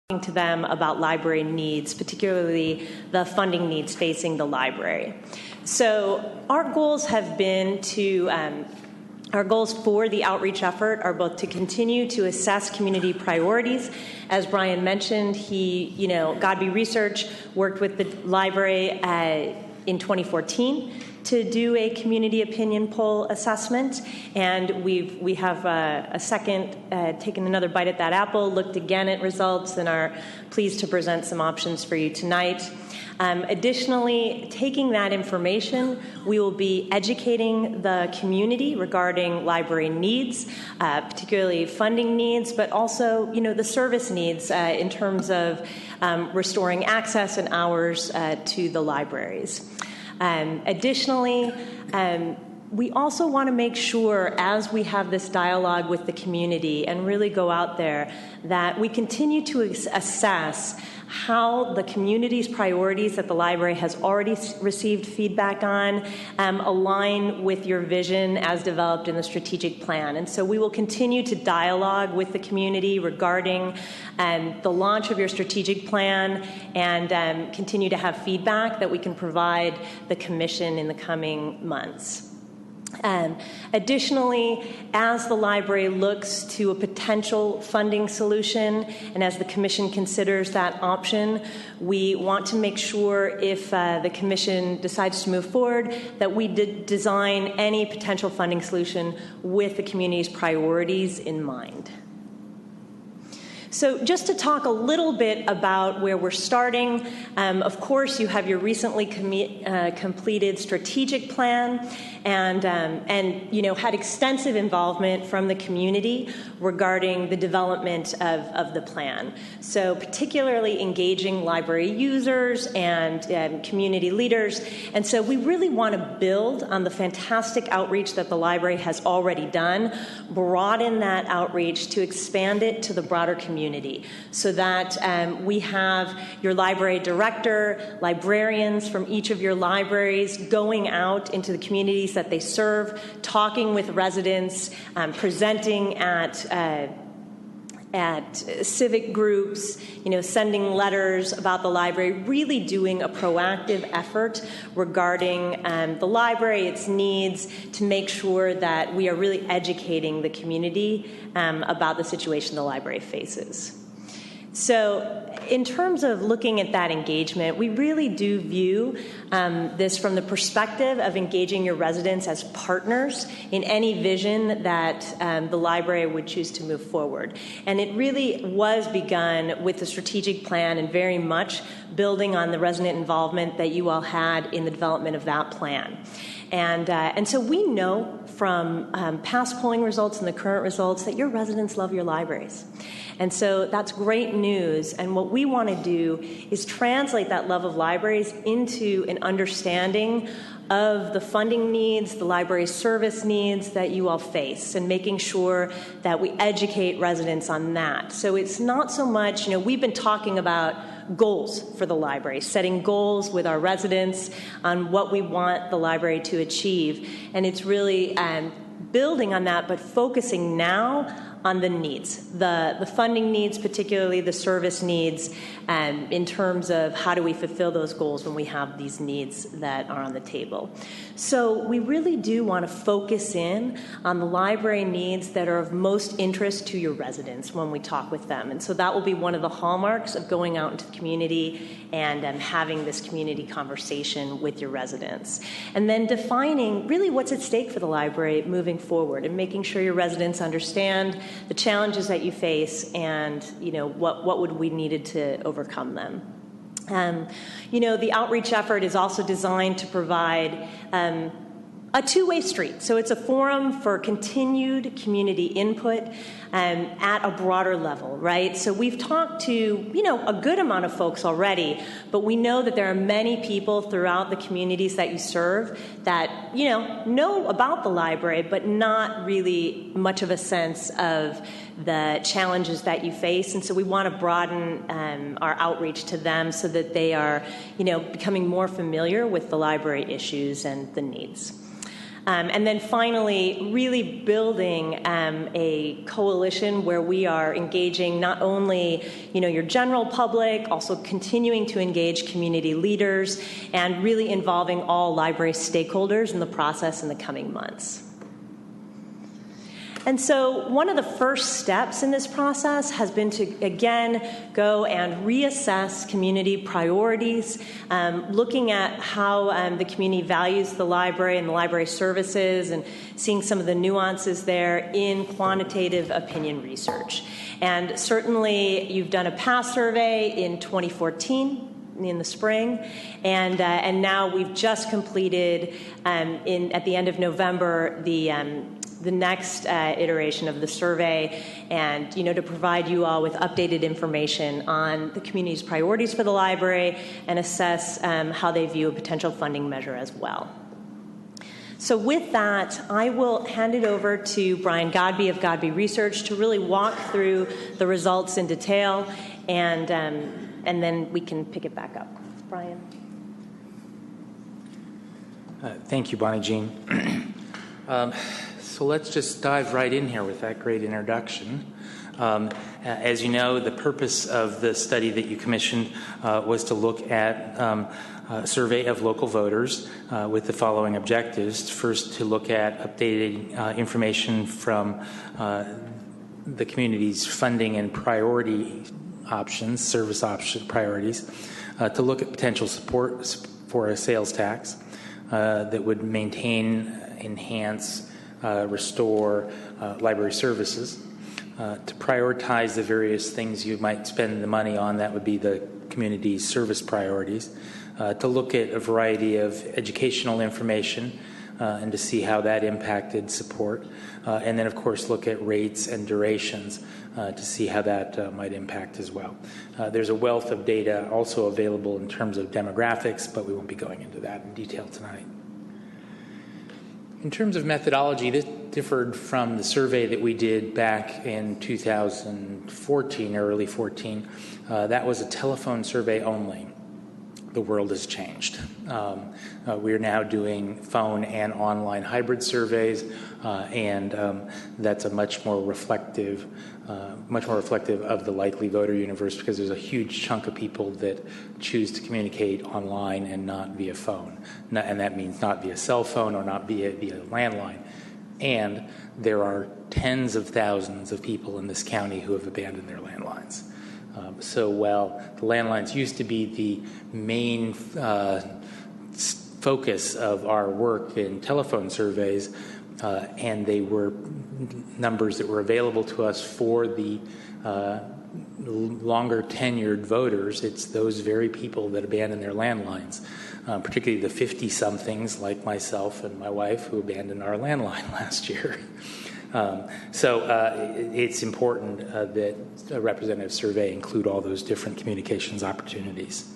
to them about library needs, particularly the funding needs facing the library. So our goals have been to, our goals for the outreach effort are both to continue to assess community priorities. As Brian mentioned, Godby Research worked with the library in 2014 to do a community opinion poll assessment, and we have a second taken another bite at that apple, looked again at results, and are pleased to present some options for you tonight. Additionally, taking that information, we will be educating the community regarding library needs, particularly funding needs, but also, the service needs in terms of restoring access and hours to the libraries. Additionally, we also want to make sure, as we have this dialogue with the community and really go out there, that we continue to assess how the community's priorities that the library has already received feedback on align with your vision as developed in the strategic plan. And so we will continue to dialogue with the community regarding the launch of your strategic plan and continue to have feedback that we can provide the Commission in the coming months. Additionally, as the library looks to a potential funding solution and as the Commission considers that option, we want to make sure, if the Commission decides to move forward, that we design any potential funding solution with the community's priorities in mind. So just to talk a little bit about where we're starting, of course, you have your recently completed strategic plan and had extensive involvement from the community regarding the development of the plan. So particularly engaging library users and community leaders. And so we really want to build on the fantastic outreach that the library has already done, broaden that outreach to expand it to the broader community, so that we have your library director, librarians from each of your libraries going out into the communities that they serve, talking with residents, presenting at civic groups, sending letters about the library, really doing a proactive effort regarding the library, its needs, to make sure that we are really educating the community about the situation the library faces. So in terms of looking at that engagement, we really do view this from the perspective of engaging your residents as partners in any vision that the library would choose to move forward. And it really was begun with the strategic plan and very much building on the resident involvement that you all had in the development of that plan. And so we know from past polling results and the current results that your residents love your libraries. And so that's great news. And what we want to do is translate that love of libraries into an understanding of the funding needs, the library service needs that you all face, and making sure that we educate residents on that. So it's not so much, we've been talking about goals for the library, setting goals with our residents on what we want the library to achieve. And it's really building on that, but focusing now on the needs, the funding needs, particularly the service needs, in terms of how do we fulfill those goals when we have these needs that are on the table. So we really do want to focus in on the library needs that are of most interest to your residents when we talk with them. And so that will be one of the hallmarks of going out into the community and having this community conversation with your residents. And then defining really what's at stake for the library moving forward, and making sure your residents understand the challenges that you face and what would we needed to overcome them. The outreach effort is also designed to provide a two-way street. So it's a forum for continued community input at a broader level, right? So we've talked to, a good amount of folks already, but we know that there are many people throughout the communities that you serve that, know about the library, but not really much of a sense of the challenges that you face. And so we want to broaden our outreach to them so that they are, becoming more familiar with the library issues and the needs. And then finally, really building a coalition where we are engaging not only, your general public, also continuing to engage community leaders, and really involving all library stakeholders in the process in the coming months. And so one of the first steps in this process has been to, again, go and reassess community priorities, looking at how the community values the library and the library services, and seeing some of the nuances there in quantitative opinion research. And certainly you've done a past survey in 2014, in the spring, and now we've just completed at the end of November the next iteration of the survey, and to provide you all with updated information on the community's priorities for the library and assess how they view a potential funding measure as well. So with that, I will hand it over to Brian Godbey of Godbey Research to really walk through the results in detail, and then we can pick it back up. Brian. Thank you, Bonnie Jean. So let's just dive right in here with that great introduction. As you know, the purpose of the study that you commissioned was to look at a survey of local voters with the following objectives. First, to look at updated information from the community's funding and priority options, service option priorities, to look at potential support for a sales tax that would maintain, enhance, restore library services, to prioritize the various things you might spend the money on. That would be the community's service priorities, to look at a variety of educational information and to see how that impacted support, and then of course look at rates and durations to see how that might impact as well. There's a wealth of data also available in terms of demographics, but we won't be going into that in detail tonight. In terms of methodology, this differed from the survey that we did back in 2014, early 14. That was a telephone survey only. The world has changed. We are now doing phone and online hybrid surveys, and that's a much more reflective of the likely voter universe, because there's a huge chunk of people that choose to communicate online and not via phone, and that means not via cell phone or not via landline. And there are tens of thousands of people in this county who have abandoned their landlines. So while the landlines used to be the main focus of our work in telephone surveys, and they were numbers that were available to us for the longer tenured voters, it's those very people that abandon their landlines, particularly the 50-somethings like myself and my wife who abandoned our landline last year. So it's important that a representative survey include all those different communications opportunities.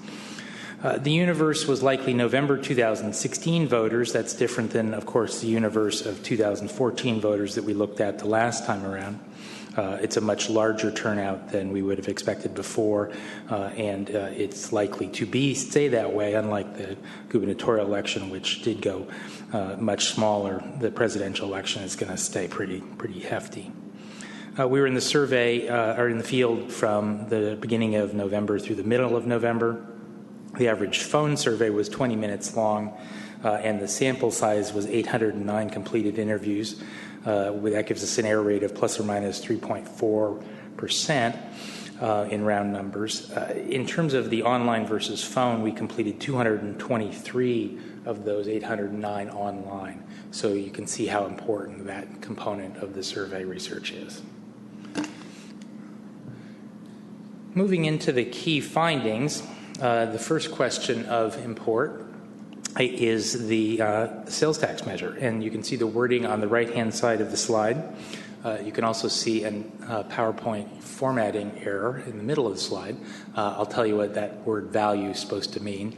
The universe was likely November 2016 voters. That's different than, of course, the universe of 2014 voters that we looked at the last time around. It's a much larger turnout than we would have expected before, and it's likely to stay that way, unlike the gubernatorial election, which did go much smaller. The presidential election is going to stay pretty hefty. We were in the survey, or in the field from the beginning of November through the middle of November. The average phone survey was 20 minutes long, and the sample size was 809 completed interviews. That gives us an error rate of plus or minus 3.4% in round numbers. In terms of the online versus phone, we completed 223 of those 809 online. So you can see how important that component of the survey research is. Moving into the key findings, the first question of import is the sales tax measure. And you can see the wording on the right-hand side of the slide. You can also see a PowerPoint formatting error in the middle of the slide. I'll tell you what that word value is supposed to mean.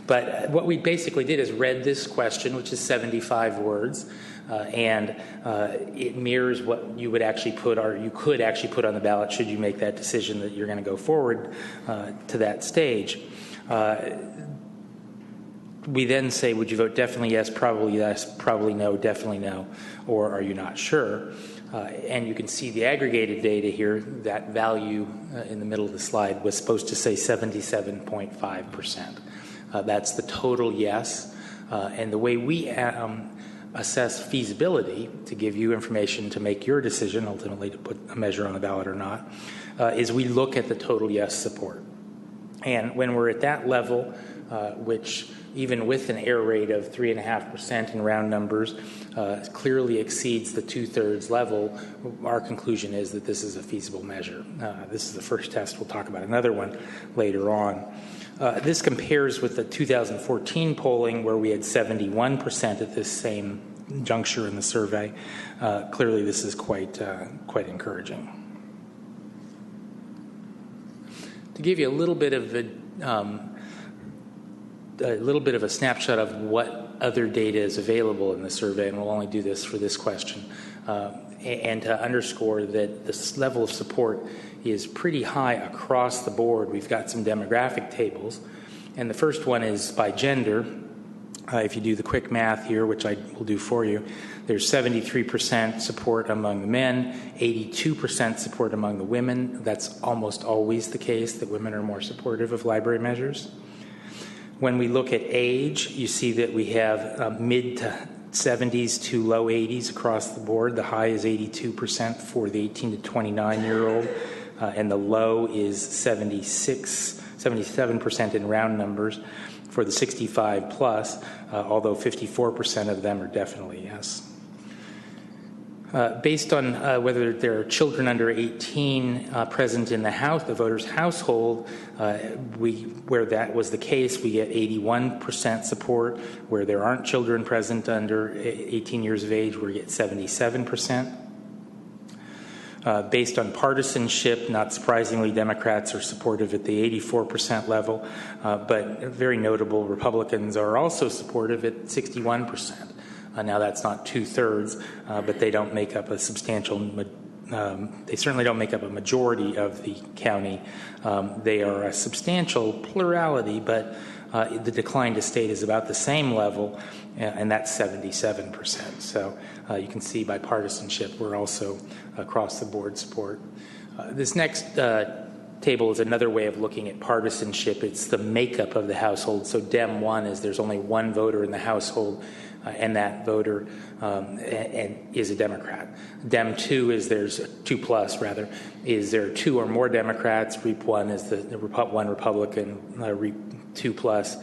But what we basically did is read this question, which is 75 words, and it mirrors what you would actually put, or you could actually put on the ballot should you make that decision that you're going to go forward to that stage. We then say, would you vote definitely yes, probably no, definitely no, or are you not sure? And you can see the aggregated data here. That value in the middle of the slide was supposed to say 77.5%. That's the total yes. And the way we assess feasibility, to give you information to make your decision, ultimately to put a measure on the ballot or not, is we look at the total yes support. And when we're at that level, which even with an error rate of 3.5% in round numbers, clearly exceeds the 2/3 level, our conclusion is that this is a feasible measure. This is the first test. We'll talk about another one later on. This compares with the 2014 polling, where we had 71% at this same juncture in the survey. Clearly, this is quite encouraging. To give you a little bit of a snapshot of what other data is available in the survey, and we'll only do this for this question, and to underscore that this level of support is pretty high across the board. We've got some demographic tables, and the first one is by gender. If you do the quick math here, which I will do for you, there's 73% support among the men, 82% support among the women. That's almost always the case, that women are more supportive of library measures. When we look at age, you see that we have mid to 70s to low 80s across the board. The high is 82% for the 18 to 29-year-old, and the low is 77% in round numbers for the 65 plus, although 54% of them are definitely yes. Based on whether there are children under 18 present in the voter's household, where that was the case, we get 81% support. Where there aren't children present under 18 years of age, we get 77%. Based on partisanship, not surprisingly, Democrats are supportive at the 84% level, but very notable, Republicans are also supportive at 61%. Now that's not 2/3, but they don't make up a substantial. They certainly don't make up a majority of the county. They are a substantial plurality, but the decline to state is about the same level, and that's 77%. So you can see by partisanship, we're also across the board support. This next table is another way of looking at partisanship. It's the makeup of the household. So Dem 1 is there's only one voter in the household, and that voter is a Democrat. Dem 2 is there's 2 plus rather is there 2 or more Democrats. REAP 1 is the one Republican. REAP 2 plus,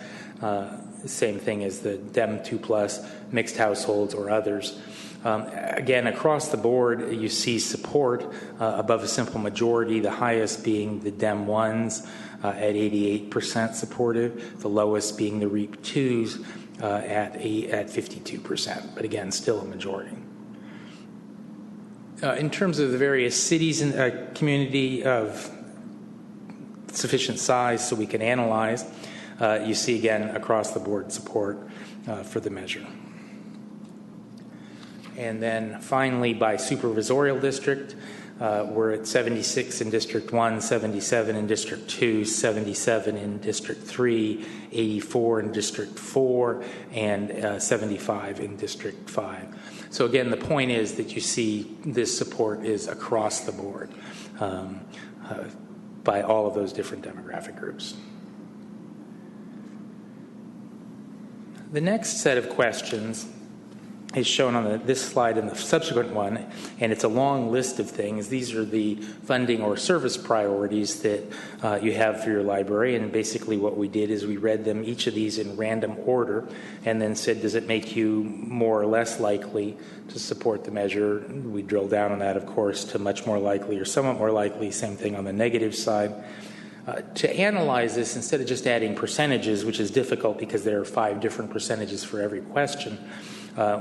same thing as the Dem 2 plus, mixed households or others. Again, across the board, you see support above a simple majority, the highest being the Dem 1s at 88% supportive, the lowest being the REAP 2s at 52%, but again, still a majority. In terms of the various cities in a community of sufficient size so we can analyze, you see again across the board support for the measure. And then finally, by supervisorial district, we're at 76 in District 1, 77 in District 2, 77 in District 3, 84 in District 4, and 75 in District 5. So again, the point is that you see this support is across the board by all of those different demographic groups. The next set of questions is shown on this slide and the subsequent one, and it's a long list of things. These are the funding or service priorities that you have for your library, and basically what we did is we read them, each of these in random order, and then said, does it make you more or less likely to support the measure? We drill down on that, of course, to much more likely or somewhat more likely, same thing on the negative side. To analyze this, instead of just adding percentages, which is difficult because there are 5 different percentages for every question,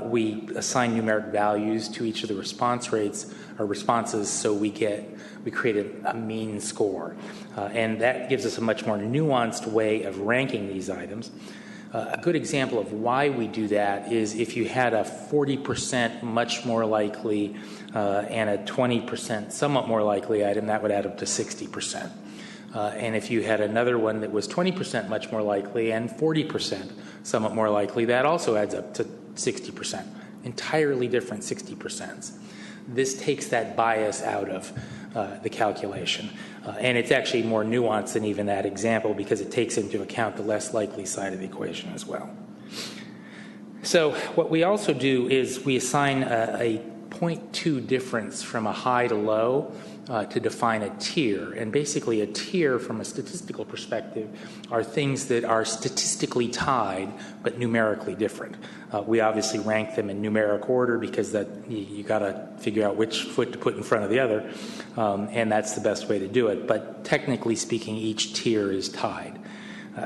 we assign numeric values to each of the response rates or responses, so we create a mean score. And that gives us a much more nuanced way of ranking these items. A good example of why we do that is if you had a 40% much more likely and a 20% somewhat more likely item, that would add up to 60%. And if you had another one that was 20% much more likely and 40% somewhat more likely, that also adds up to 60%. Entirely different 60%. This takes that bias out of the calculation. And it's actually more nuanced than even that example because it takes into account the less likely side of the equation as well. So what we also do is we assign a 0.2 difference from a high to low to define a tier. And basically a tier from a statistical perspective are things that are statistically tied but numerically different. We obviously rank them in numeric order because that you got to figure out which foot to put in front of the other, and that's the best way to do it. But technically speaking, each tier is tied.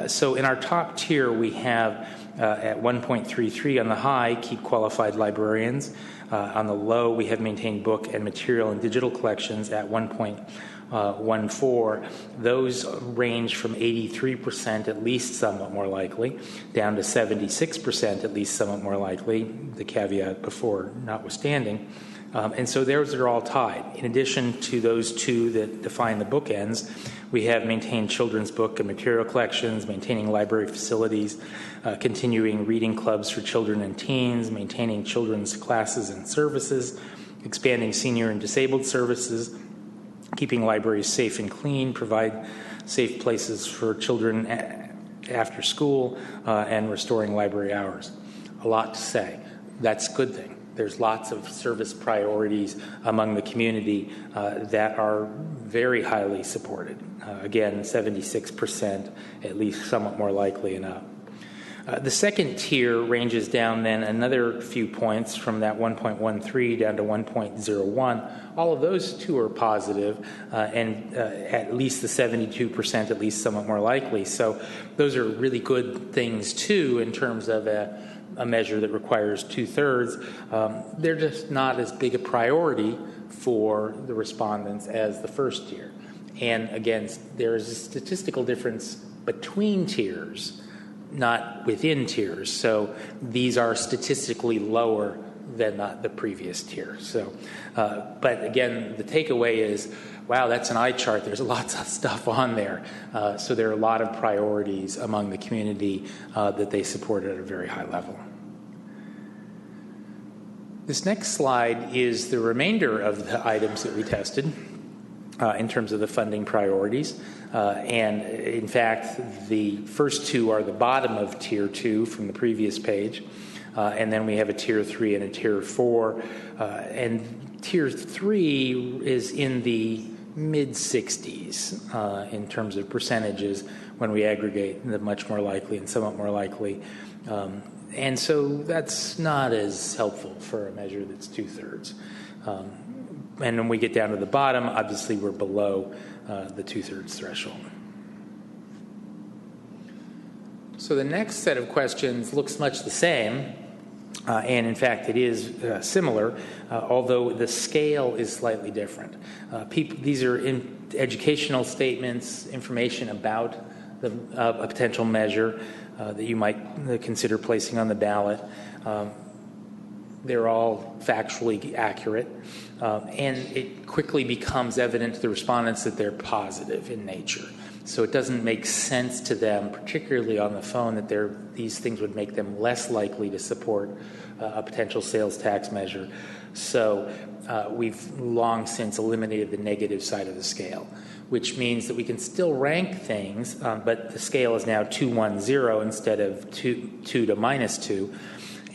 So in our top tier, we have at 1.33 on the high, keep qualified librarians. On the low, we have maintained book and material and digital collections at 1.14. Those range from 83% at least somewhat more likely, down to 76% at least somewhat more likely, the caveat before notwithstanding. And so those are all tied. In addition to those two that define the bookends, we have maintained children's book and material collections, maintaining library facilities, continuing reading clubs for children and teens, maintaining children's classes and services, expanding senior and disabled services, keeping libraries safe and clean, provide safe places for children after school, and restoring library hours. A lot to say. That's a good thing. There's lots of service priorities among the community that are very highly supported. Again, 76%, at least somewhat more likely and up. The second tier ranges down then another few points from that 1.13 down to 1.01. All of those two are positive, and at least the 72%, at least somewhat more likely. So those are really good things, too, in terms of a measure that requires 2/3. They're just not as big a priority for the respondents as the first tier. And again, there is a statistical difference between tiers, not within tiers. So these are statistically lower than the previous tier. So, but again, the takeaway is, wow, that's an eye chart. There's lots of stuff on there. So there are a lot of priorities among the community that they support at a very high level. This next slide is the remainder of the items that we tested in terms of the funding priorities. And in fact, the first two are the bottom of Tier 2 from the previous page. And then we have a Tier 3 and a Tier 4. And Tier 3 is in the mid-60s in terms of percentages when we aggregate the much more likely and somewhat more likely. And so that's not as helpful for a measure that's 2/3. And when we get down to the bottom, obviously we're below the 2/3 threshold. So the next set of questions looks much the same. And in fact, it is similar, although the scale is slightly different. These are educational statements, information about a potential measure that you might consider placing on the ballot. They're all factually accurate, and it quickly becomes evident to the respondents that they're positive in nature. So it doesn't make sense to them, particularly on the phone, that these things would make them less likely to support a potential sales tax measure. So we've long since eliminated the negative side of the scale, which means that we can still rank things, but the scale is now 2-1-0 instead of 2 to -2.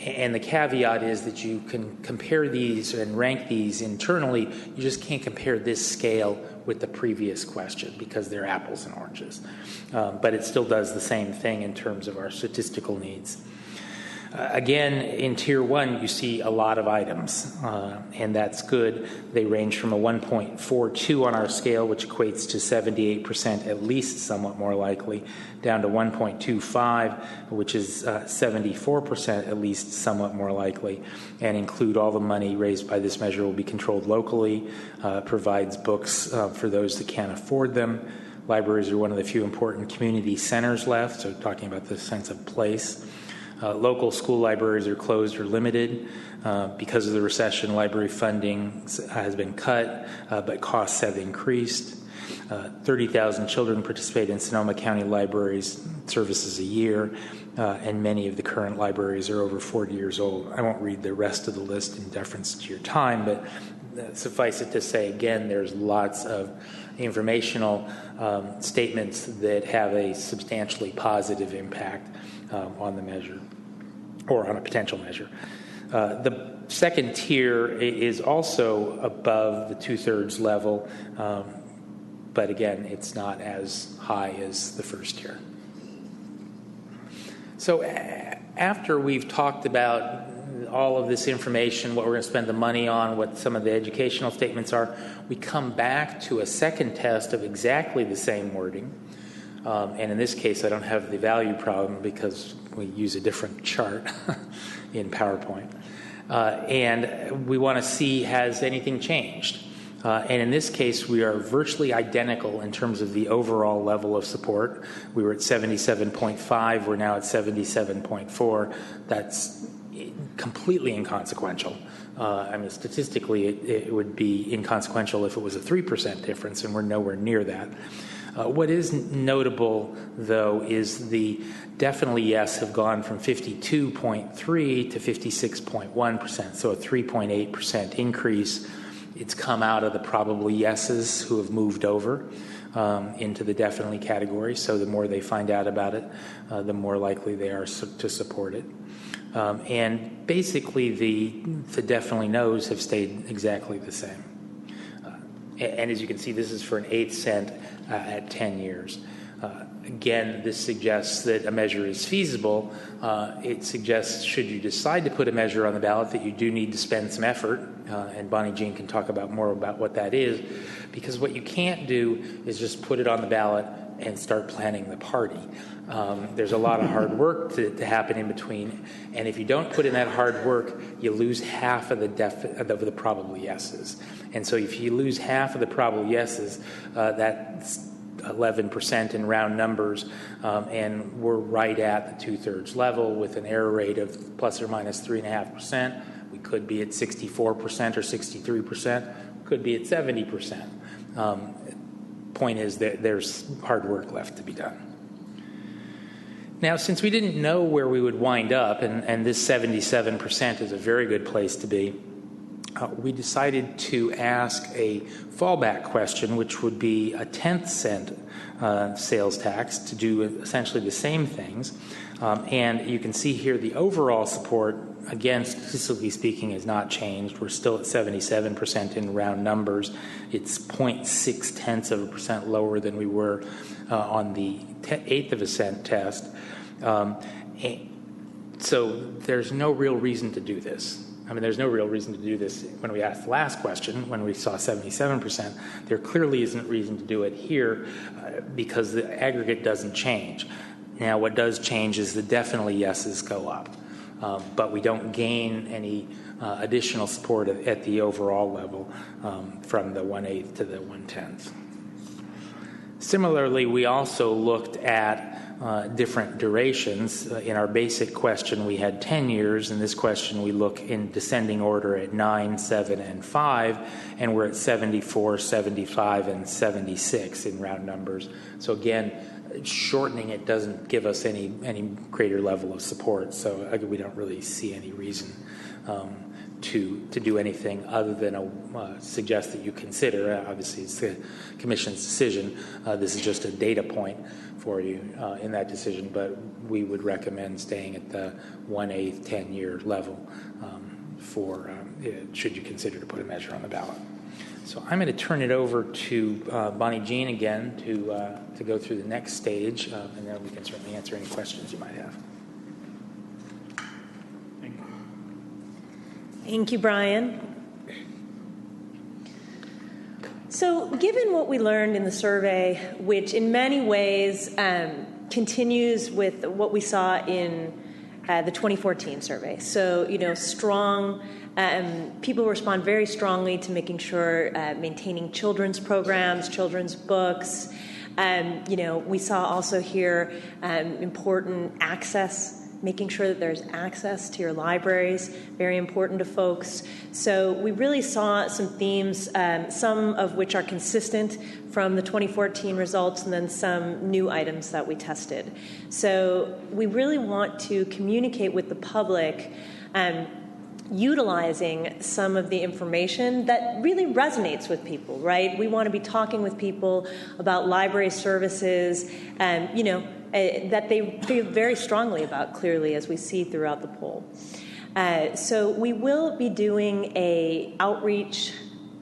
And the caveat is that you can compare these and rank these internally. You just can't compare this scale with the previous question because they're apples and oranges. But it still does the same thing in terms of our statistical needs. Again, in Tier 1, you see a lot of items, and that's good. They range from a 1.42 on our scale, which equates to 78% at least somewhat more likely, down to 1.25, which is 74% at least somewhat more likely, and include all the money raised by this measure will be controlled locally, provides books for those that can't afford them. Libraries are one of the few important community centers left, so talking about the sense of place. Local school libraries are closed or limited. Because of the recession, library funding has been cut, but costs have increased. 30,000 children participate in Sonoma County Libraries services a year, and many of the current libraries are over 40 years old. I won't read the rest of the list in deference to your time, but suffice it to say, again, there's lots of informational statements that have a substantially positive impact on the measure, or on a potential measure. The second tier is also above the 2/3 level, but again, it's not as high as the first tier. So after we've talked about all of this information, what we're going to spend the money on, what some of the educational statements are, we come back to a second test of exactly the same wording. And in this case, I don't have the value problem because we use a different chart in PowerPoint. And we want to see, has anything changed? And in this case, we are virtually identical in terms of the overall level of support. We were at 77.5. We're now at 77.4. That's completely inconsequential. I mean, statistically, it would be inconsequential if it was a 3% difference, and we're nowhere near that. What is notable, though, is the definitely yes have gone from 52.3 to 56.1%, so a 3.8% increase. It's come out of the probably yeses who have moved over into the definitely category, so the more they find out about it, the more likely they are to support it. And basically, the definitely no's have stayed exactly the same. And as you can see, this is for an 8 cent at 10 years. Again, this suggests that a measure is feasible. It suggests, should you decide to put a measure on the ballot, that you do need to spend some effort, and Bonnie Jean can talk more about what that is, because what you can't do is just put it on the ballot and start planning the party. There's a lot of hard work to happen in between, and if you don't put in that hard work, you lose half of the probable yeses. And so if you lose half of the probable yeses, that's 11% in round numbers, and we're right at the 2/3 level with an error rate of plus or minus 3.5%. We could be at 64% or 63%, could be at 70%. Point is that there's hard work left to be done. Now, since we didn't know where we would wind up, and this 77% is a very good place to be, we decided to ask a fallback question, which would be a 10th cent sales tax to do essentially the same things. And you can see here the overall support, again, statistically speaking, has not changed. We're still at 77% in round numbers. It's 0.6% lower than we were on the 1/8 of a cent test. So there's no real reason to do this. I mean, there's no real reason to do this when we asked the last question, when we saw 77%. There clearly isn't reason to do it here because the aggregate doesn't change. Now, what does change is the definitely yeses go up, but we don't gain any additional support at the overall level from the 1/8 to the 1/10. Similarly, we also looked at different durations. In our basic question, we had 10 years. In this question, we look in descending order at 9, 7, and 5, and we're at 74, 75, and 76 in round numbers. So again, shortening it doesn't give us any greater level of support, so we don't really see any reason to do anything other than suggest that you consider. Obviously, it's the Commission's decision. This is just a data point for you in that decision, but we would recommend staying at the 1/8, 10-year level should you consider to put a measure on the ballot. So I'm going to turn it over to Bonnie Jean again to go through the next stage, and then we can certainly answer any questions you might have. Thank you, Brian. So given what we learned in the survey, which in many ways continues with what we saw in the 2014 survey, so, strong, people respond very strongly to making sure maintaining children's programs, children's books. We saw also here important access making sure that there's access to your libraries, very important to folks. So we really saw some themes, some of which are consistent from the 2014 results, and then some new items that we tested. So we really want to communicate with the public utilizing some of the information that really resonates with people, right? We want to be talking with people about library services, that they feel very strongly about, clearly, as we see throughout the poll. So we will be doing a outreach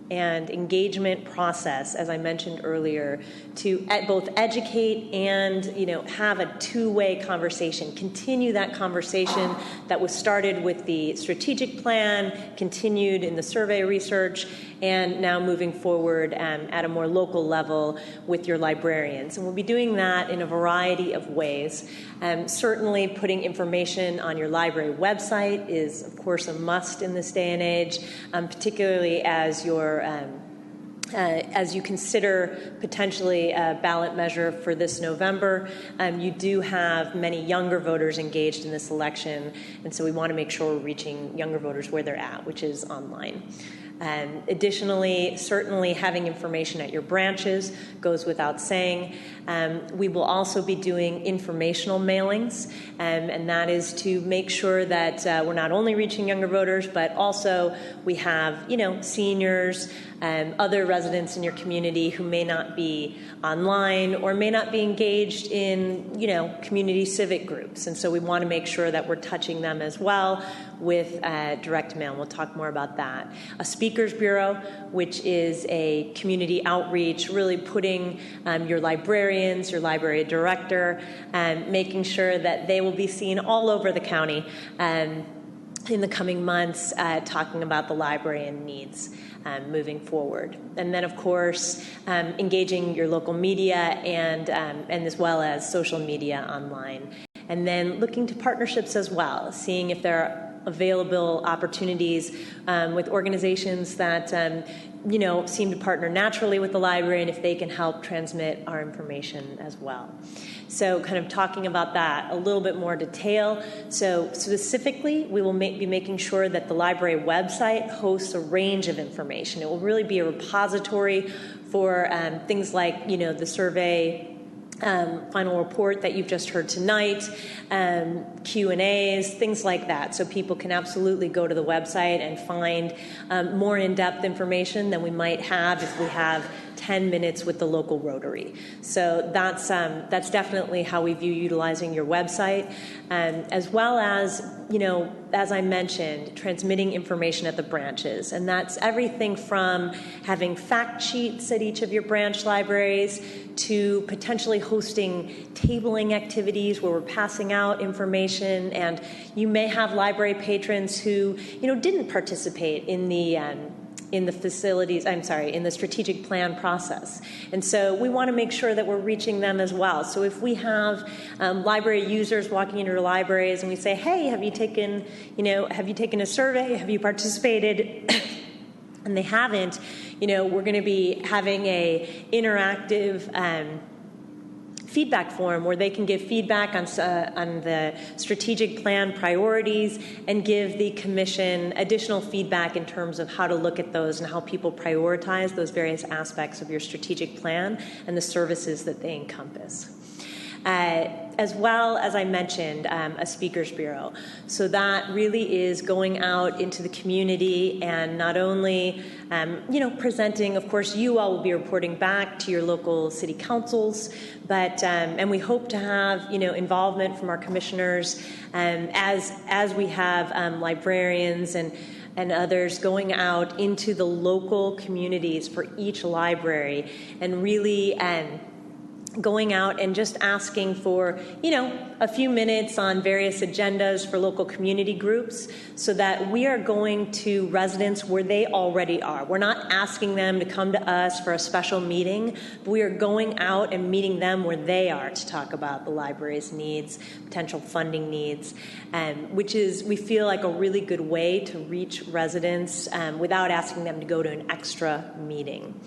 and engagement process, as I mentioned earlier, to both educate and have a two-way conversation, continue that conversation that was started with the strategic plan, continued in the survey research, and now moving forward at a more local level with your librarians. And we'll be doing that in a variety of ways. Certainly putting information on your library website is, of course, a must in this day and age, particularly as you consider potentially a ballot measure for this November. You do have many younger voters engaged in this election, and so we want to make sure we're reaching younger voters where they're at, which is online. Additionally, certainly having information at your branches goes without saying. We will also be doing informational mailings, and that is to make sure that we're not only reaching younger voters, but also we have, seniors, other residents in your community who may not be online or may not be engaged in, community civic groups. And so we want to make sure that we're touching them as well with direct mail. We'll talk more about that. A Speakers Bureau, which is a community outreach, really putting your librarians, your library director, making sure that they will be seen all over the county in the coming months, talking about the library and needs moving forward. And then, of course, engaging your local media and as well as social media online. And then looking to partnerships as well, seeing if there are available opportunities with organizations that seem to partner naturally with the library, and if they can help transmit our information as well. So kind of talking about that a little bit more detail. So specifically, we will be making sure that the library website hosts a range of information. It will really be a repository for things like, the survey final report that you've just heard tonight, Q&As, things like that. So people can absolutely go to the website and find more in-depth information than we might have if we have 10 minutes with the local Rotary. So that's definitely how we view utilizing your website, as well as, as I mentioned, transmitting information at the branches. And that's everything from having fact sheets at each of your branch libraries to potentially hosting tabling activities where we're passing out information. And you may have library patrons who, didn't participate in the strategic plan process. And so we want to make sure that we're reaching them as well. So if we have library users walking into our libraries and we say, hey, have you taken a survey? Have you participated? And they haven't, we're going to be having a interactive feedback form where they can give feedback on the strategic plan priorities and give the commission additional feedback in terms of how to look at those and how people prioritize those various aspects of your strategic plan and the services that they encompass. As well, as I mentioned, a Speakers Bureau. So that really is going out into the community and not only, presenting, of course, you all will be reporting back to your local city councils, but, and we hope to have, involvement from our commissioners as we have librarians and others going out into the local communities for each library and really going out and just asking for, a few minutes on various agendas for local community groups so that we are going to residents where they already are. We're not asking them to come to us for a special meeting, but we are going out and meeting them where they are to talk about the library's needs, potential funding needs, which is, we feel like a really good way to reach residents without asking them to go to an extra meeting.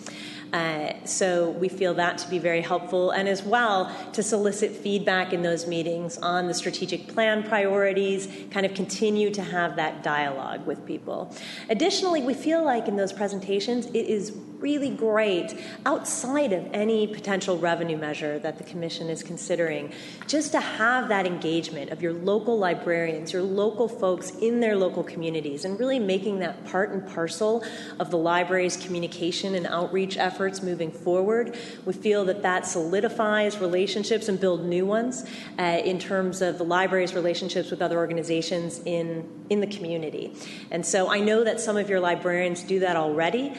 So we feel that to be very helpful, and as well to solicit feedback in those meetings on the strategic plan priorities, kind of continue to have that dialogue with people. Additionally, we feel like in those presentations, it is really great outside of any potential revenue measure that the Commission is considering, just to have that engagement of your local librarians, your local folks in their local communities, and really making that part and parcel of the library's communication and outreach efforts moving forward. We feel that that solidifies relationships and build new ones in terms of the library's relationships with other organizations in the community. And so I know that some of your librarians do that already,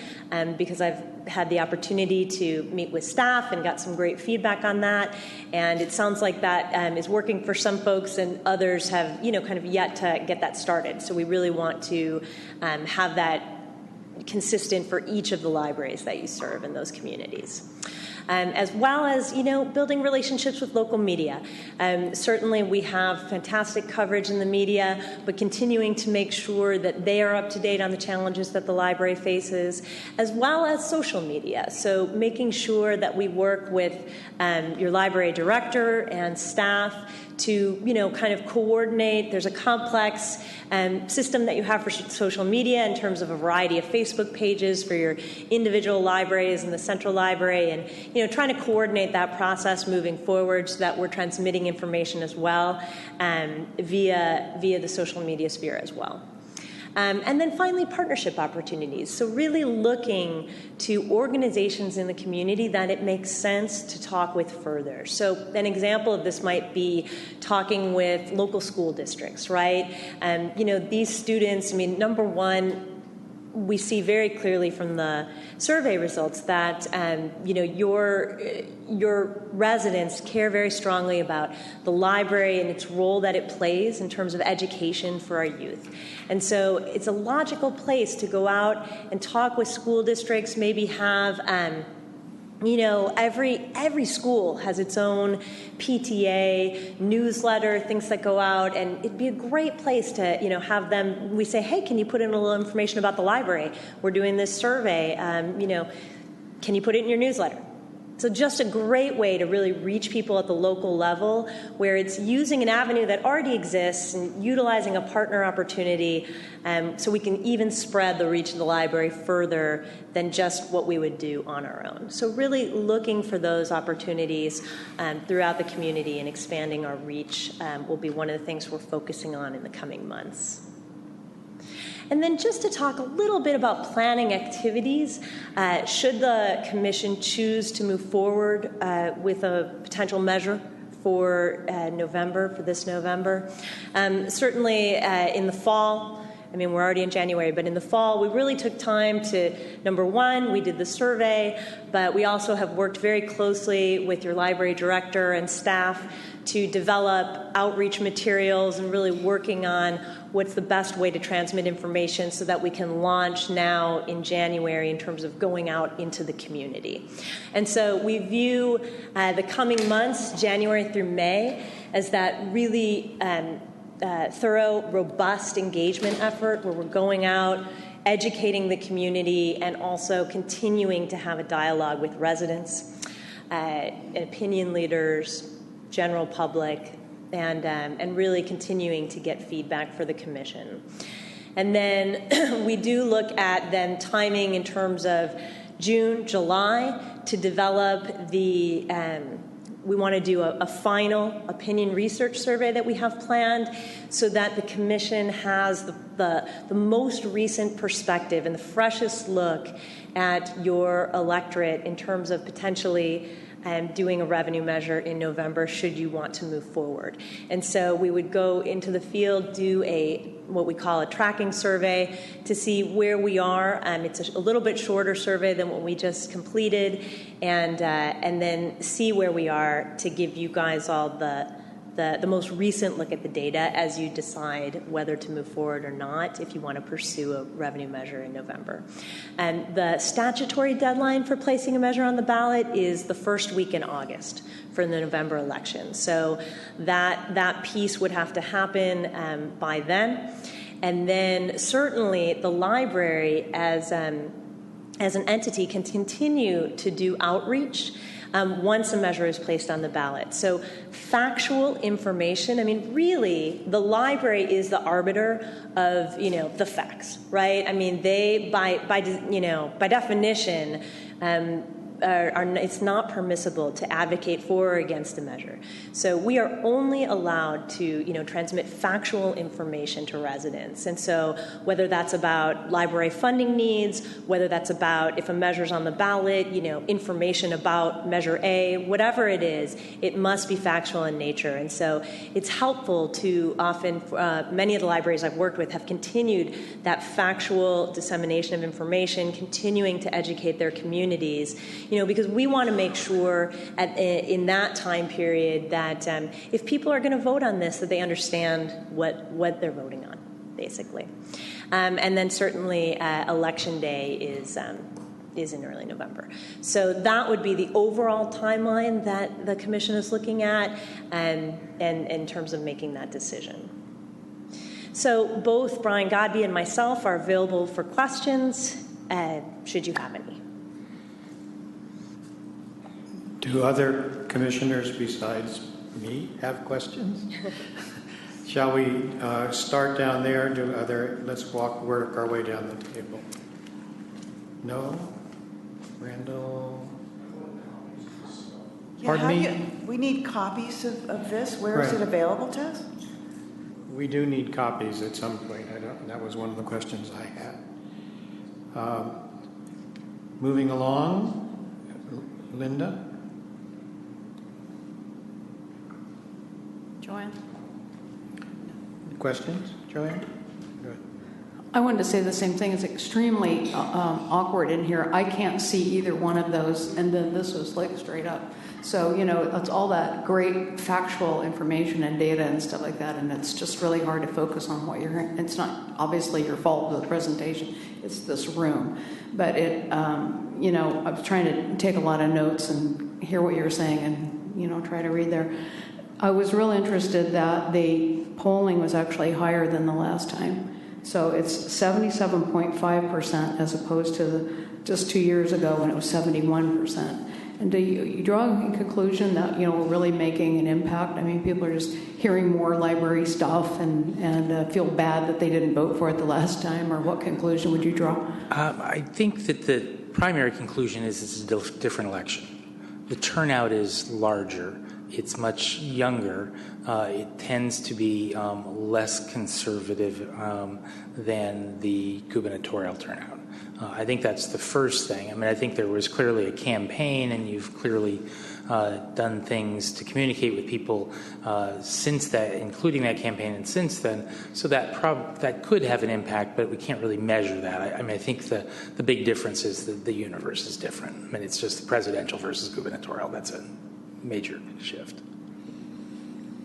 because I've had the opportunity to meet with staff and got some great feedback on that. And it sounds like that is working for some folks, and others have, kind of yet to get that started. So we really want to have that consistent for each of the libraries that you serve in those communities. As well as, building relationships with local media. Certainly we have fantastic coverage in the media, but continuing to make sure that they are up to date on the challenges that the library faces, as well as social media. So making sure that we work with your library director and staff to, kind of coordinate. There's a complex system that you have for social media in terms of a variety of Facebook pages for your individual libraries and the central library, and, trying to coordinate that process moving forward so that we're transmitting information as well via the social media sphere as well. And then finally, partnership opportunities. So really looking to organizations in the community that it makes sense to talk with further. So an example of this might be talking with local school districts, right? These students, number one, we see very clearly from the survey results that your residents care very strongly about the library and its role that it plays in terms of education for our youth. And so it's a logical place to go out and talk with school districts, maybe have every school has its own PTA, newsletter, things that go out, and it'd be a great place to, have them, we say, hey, can you put in a little information about the library? We're doing this survey, can you put it in your newsletter? So just a great way to really reach people at the local level, where it's using an avenue that already exists and utilizing a partner opportunity, so we can even spread the reach of the library further than just what we would do on our own. So really looking for those opportunities throughout the community and expanding our reach will be one of the things we're focusing on in the coming months. And then just to talk a little bit about planning activities, should the Commission choose to move forward with a potential measure for this November. Certainly in the fall, we're already in January, but in the fall, we really took time to, number one, we did the survey, but we also have worked very closely with your library director and staff to develop outreach materials and really working on what's the best way to transmit information so that we can launch now in January in terms of going out into the community. And so we view the coming months, January through May, as that really thorough, robust engagement effort where we're going out, educating the community, and also continuing to have a dialogue with residents, opinion leaders, general public, and really continuing to get feedback for the Commission. And then we do look at then timing in terms of June, July to develop the we want to do a final opinion research survey that we have planned so that the Commission has the most recent perspective and the freshest look at your electorate in terms of potentially doing a revenue measure in November should you want to move forward. And so we would go into the field, do what we call a tracking survey to see where we are. It's a little bit shorter survey than what we just completed, and then see where we are to give you guys all the most recent look at the data as you decide whether to move forward or not if you want to pursue a revenue measure in November. And the statutory deadline for placing a measure on the ballot is the first week in August for the November election. So that piece would have to happen by then. And then certainly the library, as as an entity, can continue to do outreach once a measure is placed on the ballot. So factual information, I mean, really, the library is the arbiter of, the facts, right? I mean, they, by definition, it's not permissible to advocate for or against a measure. So we are only allowed to, transmit factual information to residents. And so whether that's about library funding needs, whether that's about if a measure's on the ballot, information about Measure A, whatever it is, it must be factual in nature. And so it's helpful to often, many of the libraries I've worked with have continued that factual dissemination of information, continuing to educate their communities, because we want to make sure in that time period that if people are going to vote on this, that they understand what they're voting on, basically. And then certainly Election Day is in early November. So that would be the overall timeline that the Commission is looking at and in terms of making that decision. So both Brian Godbey and myself are available for questions, should you have any. Do other commissioners besides me have questions? Shall we start down there? Let's work our way down the table. No? Randall? Pardon me? We need copies of this. Where is it available to us? We do need copies at some point. That was one of the questions I had. Moving along, Linda? Joanne? Questions? Joanne? Good. I wanted to say the same thing. It's extremely awkward in here. I can't see either one of those, and then this was like straight up. So, it's all that great factual information and data and stuff like that, and it's just really hard to focus on what you're hearing. It's not obviously your fault with the presentation. It's this room. But I was trying to take a lot of notes and hear what you were saying and, try to read there. I was real interested that the polling was actually higher than the last time. So it's 77.5% as opposed to just 2 years ago when it was 71%. And do you draw a conclusion that, we're really making an impact? I mean, people are just hearing more library stuff and feel bad that they didn't vote for it the last time, or what conclusion would you draw? I think that the primary conclusion is it's a different election. The turnout is larger. It's much younger. It tends to be less conservative than the gubernatorial turnout. I think that's the first thing. I mean, I think there was clearly a campaign, and you've clearly done things to communicate with people since that, including that campaign and since then. So that could have an impact, but we can't really measure that. I think the big difference is that the universe is different. I mean, it's just presidential versus gubernatorial. That's a major shift.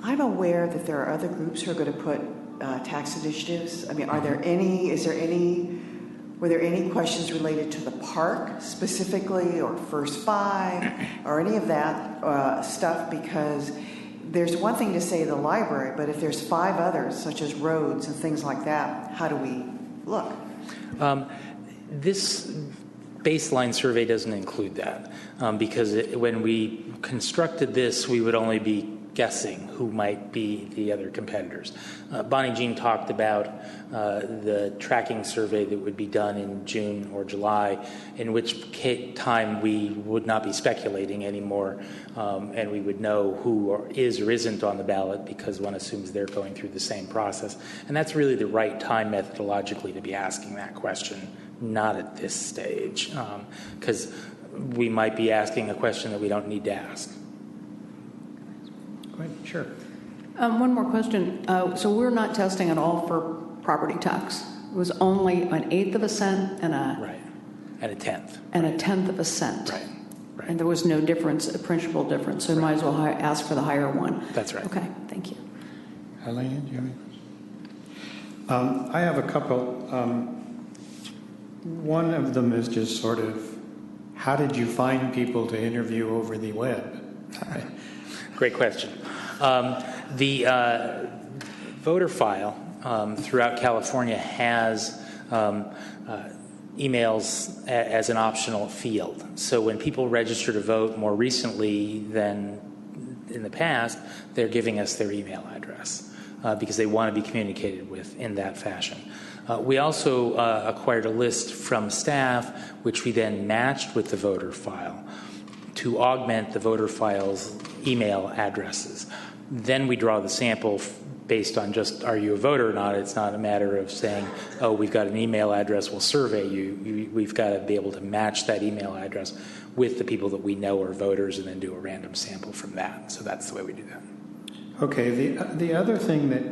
I'm aware that there are other groups who are going to put tax initiatives. I mean, were there any questions related to the park specifically, or First Five, or any of that stuff? Because there's one thing to say the library, but if there's 5 others, such as roads and things like that, how do we look? This baseline survey doesn't include that because when we constructed this, we would only be guessing who might be the other competitors. Bonnie Jean talked about the tracking survey that would be done in June or July, in which time we would not be speculating anymore, and we would know who is or isn't on the ballot because one assumes they're going through the same process. And that's really the right time methodologically to be asking that question, not at this stage, because we might be asking a question that we don't need to ask. Go ahead. Sure. One more question. So we're not testing at all for property tax. It was only an 1/8 of a cent and a 1/10 and a 1/10 of a cent. Right. And there was no difference, appreciable difference. So we might as well ask for the higher one. That's right. Okay. Thank you. Helene, do you have any questions? I have a couple. One of them is just sort of, how did you find people to interview over the web? Great question. The voter file throughout California has emails as an optional field. So when people register to vote more recently than in the past, they're giving us their email address because they want to be communicated with in that fashion. We also acquired a list from staff, which we then matched with the voter file to augment the voter file's email addresses. Then we draw the sample based on just, are you a voter or not? It's not a matter of saying, oh, we've got an email address, we'll survey you. We've got to be able to match that email address with the people that we know are voters and then do a random sample from that. So that's the way we do that. Okay, the other thing that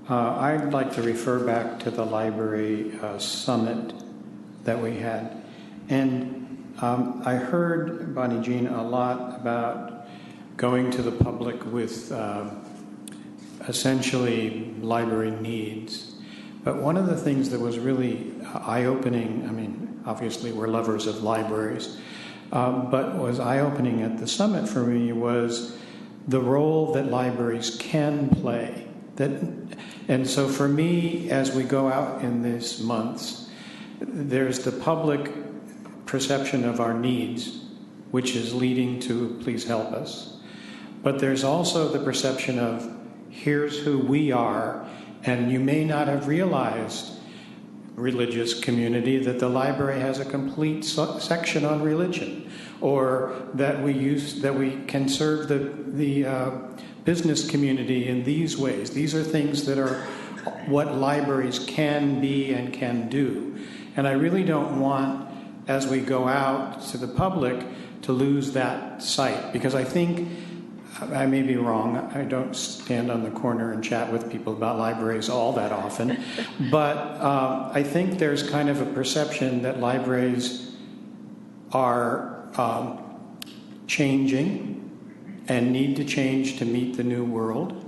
I'd like to refer back to the library summit that we had. And I heard, Bonnie Jean, a lot about going to the public with essentially library needs. But one of the things that was really eye-opening, I mean, obviously we're lovers of libraries, but was eye-opening at the summit for me was the role that libraries can play. And so for me, as we go out in these months, there's the public perception of our needs, which is leading to please help us. But there's also the perception of here's who we are, and you may not have realized, religious community, that the library has a complete section on religion, or that we can serve the business community in these ways. These are things that are what libraries can be and can do. And I really don't want, as we go out to the public, to lose that sight, because I think, I may be wrong, I don't stand on the corner and chat with people about libraries all that often, but I think there's kind of a perception that libraries are changing and need to change to meet the new world,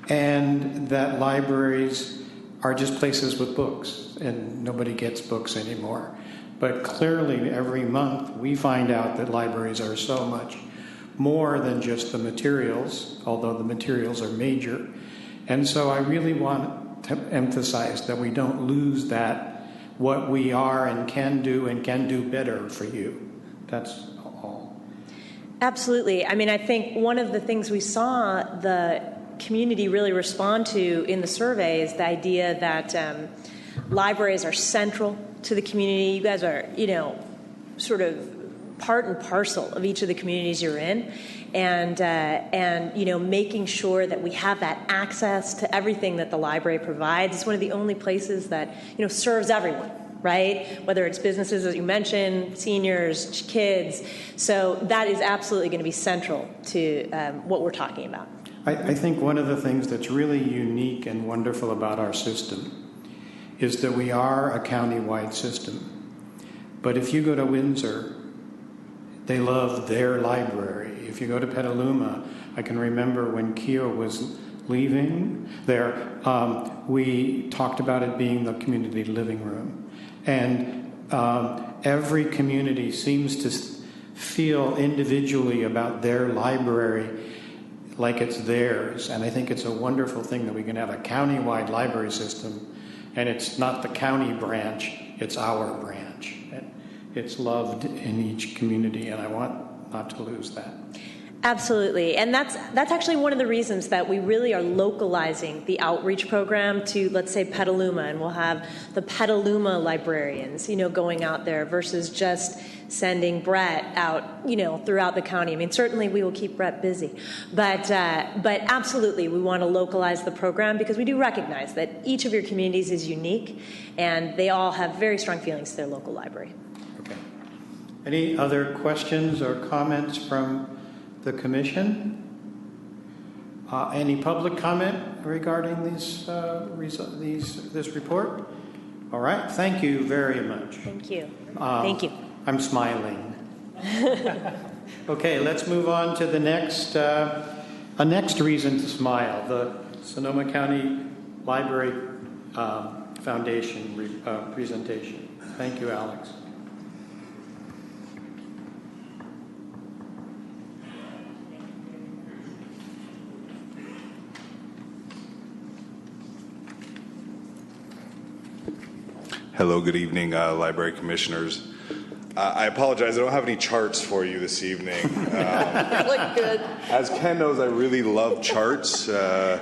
and that libraries are just places with books, and nobody gets books anymore. But clearly, every month, we find out that libraries are so much more than just the materials, although the materials are major. And so I really want to emphasize that we don't lose that, what we are and can do better for you. That's all. Absolutely. I mean, I think one of the things we saw the community really respond to in the survey is the idea that libraries are central to the community. You guys are, sort of part and parcel of each of the communities you're in, and making sure that we have that access to everything that the library provides. It's one of the only places that serves everyone, right? Whether it's businesses, as you mentioned, seniors, kids. So that is absolutely going to be central to what we're talking about. I think one of the things that's really unique and wonderful about our system is that we are a county-wide system. But if you go to Windsor, they love their library. If you go to Petaluma, I can remember when Keo was leaving there, we talked about it being the community living room. And every community seems to feel individually about their library like it's theirs. And I think it's a wonderful thing that we can have a county-wide library system, and it's not the county branch, it's our branch. It's loved in each community, and I want not to lose that. Absolutely. And that's actually one of the reasons that we really are localizing the outreach program to, let's say, Petaluma, and we'll have the Petaluma librarians, going out there versus just sending Brett out, throughout the county. I mean, certainly we will keep Brett busy, but absolutely we want to localize the program because we do recognize that each of your communities is unique and they all have very strong feelings to their local library. Okay. Any other questions or comments from the commission? Any public comment regarding this report? All right. Thank you very much. Thank you. Thank you. I'm smiling. Okay, let's move on to the next reason to smile, the Sonoma County Library Foundation presentation. Thank you, Alex. Hello, good evening, library commissioners. I apologize, I don't have any charts for you this evening. Look good. As Ken knows, I really love charts, but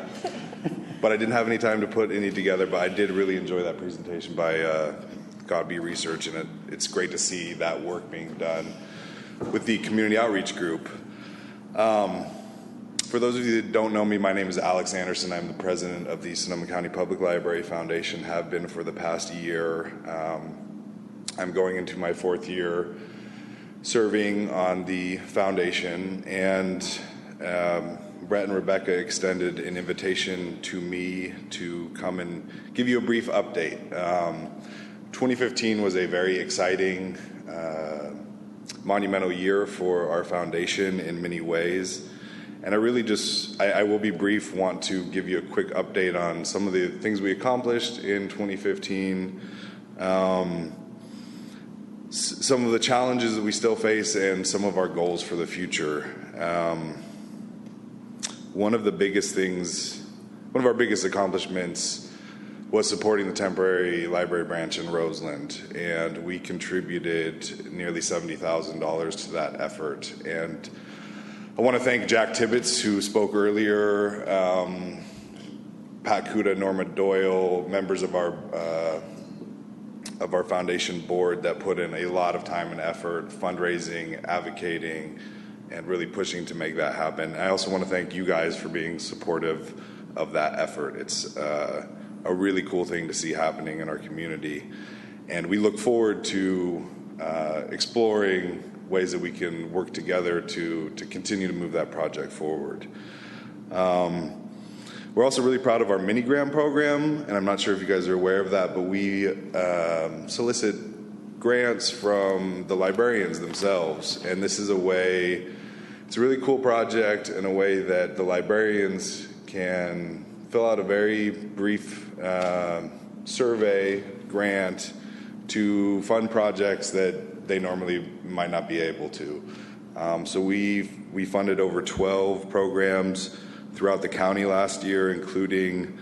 I didn't have any time to put any together, but I did really enjoy that presentation by Godby Research, and it's great to see that work being done with the community outreach group. For those of you that don't know me, my name is Alex Anderson. I'm the president of the Sonoma County Public Library Foundation, have been for the past year. I'm going into my 4th year serving on the foundation, and Brett and Rebecca extended an invitation to me to come and give you a brief update. 2015 was a very exciting, monumental year for our foundation in many ways. And I really I will be brief, want to give you a quick update on some of the things we accomplished in 2015, some of the challenges that we still face, and some of our goals for the future. One of our biggest accomplishments was supporting the temporary library branch in Roseland, and we contributed nearly $70,000 to that effort. And I want to thank Jack Tibbetts, who spoke earlier, Pat Kuda, Norma Doyle, members of our foundation board that put in a lot of time and effort, fundraising, advocating, and really pushing to make that happen. I also want to thank you guys for being supportive of that effort. It's a really cool thing to see happening in our community. And we look forward to exploring ways that we can work together to continue to move that project forward. We're also really proud of our mini grant program, and I'm not sure if you guys are aware of that, but we solicit grants from the librarians themselves, and this is it's a really cool project in a way that the librarians can fill out a very brief survey grant to fund projects that they normally might not be able to. So we funded over 12 programs throughout the county last year, including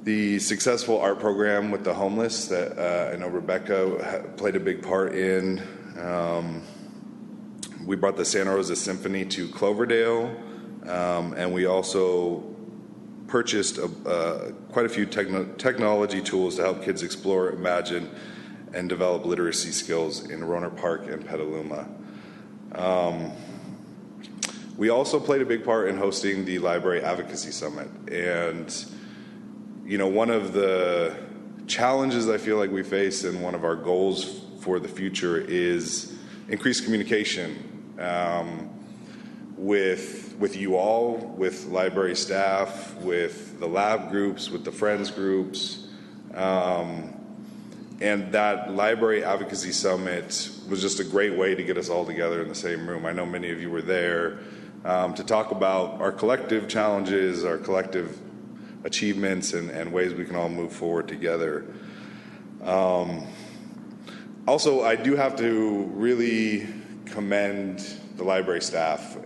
the successful art program with the homeless that I know Rebecca played a big part in. We brought the Santa Rosa Symphony to Cloverdale, and we also purchased quite a few technology tools to help kids explore, imagine, and develop literacy skills in Rohnert Park and Petaluma. We also played a big part in hosting the Library Advocacy Summit. And, one of the challenges I feel like we face and one of our goals for the future is increased communication with you all, with library staff, with the lab groups, with the friends groups. And that Library Advocacy Summit was just a great way to get us all together in the same room. I know many of you were there to talk about our collective challenges, our collective achievements, and ways we can all move forward together. Also, I do have to really commend the library staff,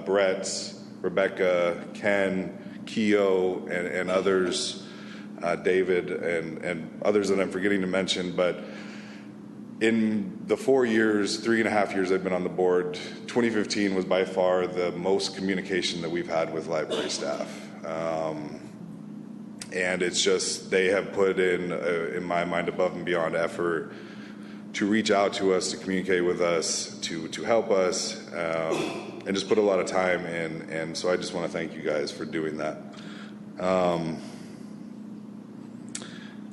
Brett, Rebecca, Ken, Keo, and others, David, and others that I'm forgetting to mention, but in the 3.5 years I've been on the board, 2015 was by far the most communication that we've had with library staff. And it's just, they have put in my mind, above and beyond effort to reach out to us, to communicate with us, to help us, and just put a lot of time in. And so I just want to thank you guys for doing that.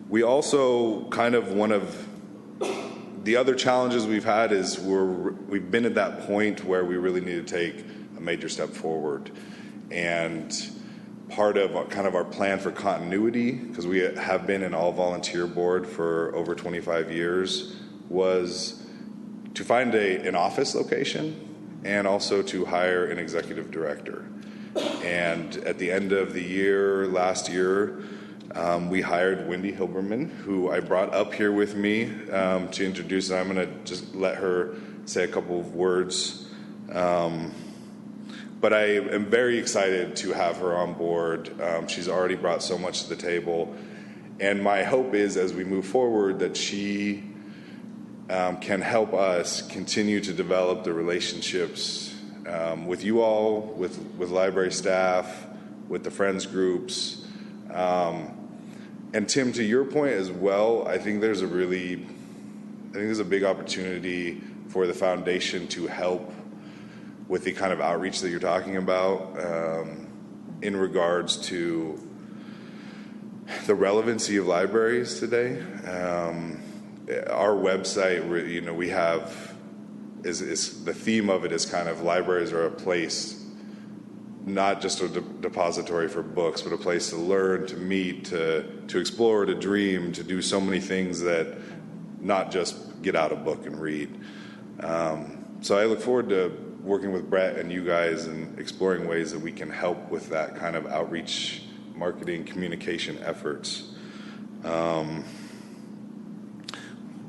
We also one of the other challenges we've had is we've been at that point where we really need to take a major step forward. And part of our plan for continuity, because we have been an all-volunteer board for over 25 years, was to find an office location and also to hire an executive director. And at the end of the year, last year, we hired Wendy Hilberman, who I brought up here with me to introduce. And I'm going to just let her say a couple of words. But I am very excited to have her on board. She's already brought so much to the table. And my hope is, as we move forward, that she can help us continue to develop the relationships with you all, with library staff, with the friends groups. And Tim, to your point as well, I think there's a big opportunity for the foundation to help with the kind of outreach that you're talking about in regards to the relevancy of libraries today. Our website, we have is the theme of it is kind of libraries are a place, not just a depository for books, but a place to learn, to meet, to explore, to dream, to do so many things that not just get out a book and read. So I look forward to working with Brett and you guys and exploring ways that we can help with that kind of outreach, marketing, communication efforts.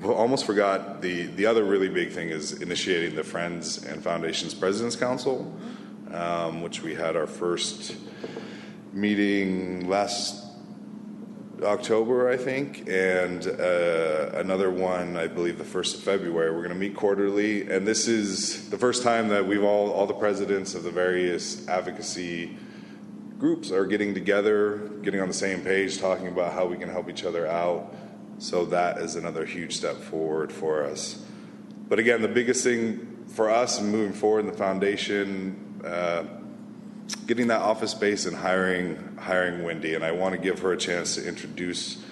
Almost forgot the other really big thing is initiating the Friends and Foundations President's Council, which we had our first meeting last October, I think, and another one, I believe, the 1st of February. We're going to meet quarterly, and this is the first time that we've all the presidents of the various advocacy groups are getting together, getting on the same page, talking about how we can help each other out. So that is another huge step forward for us. But again, the biggest thing for us and moving forward in the foundation, getting that office space and hiring Wendy. And I want to give her a chance to introduce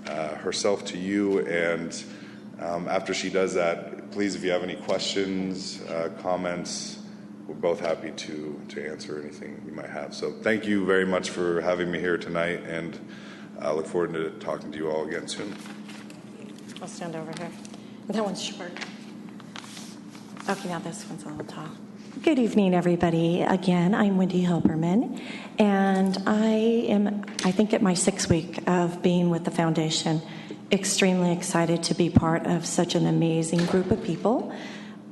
herself to you. And after she does that, please, if you have any questions, comments, we're both happy to answer anything you might have. So thank you very much for having me here tonight, and I look forward to talking to you all again soon. I'll stand over here. That one's short. Okay, now this one's a little tall. Good evening, everybody. Again, I'm Wendy Hilperman, and I am, I think, at my 6th week of being with the foundation. Extremely excited to be part of such an amazing group of people,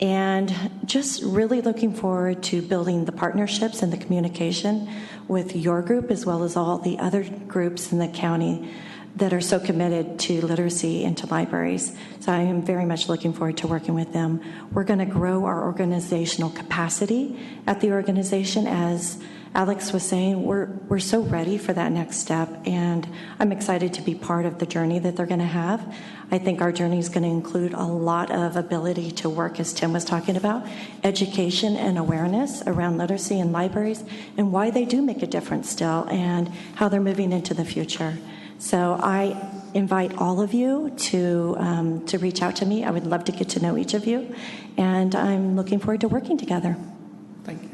and just really looking forward to building the partnerships and the communication with your group as well as all the other groups in the county that are so committed to literacy and to libraries. So I am very much looking forward to working with them. We're going to grow our organizational capacity at the organization. As Alex was saying, we're so ready for that next step, and I'm excited to be part of the journey that they're going to have. I think our journey is going to include a lot of ability to work, as Tim was talking about, education and awareness around literacy and libraries and why they do make a difference still and how they're moving into the future. So I invite all of you to reach out to me. I would love to get to know each of you, and I'm looking forward to working together. Thank you.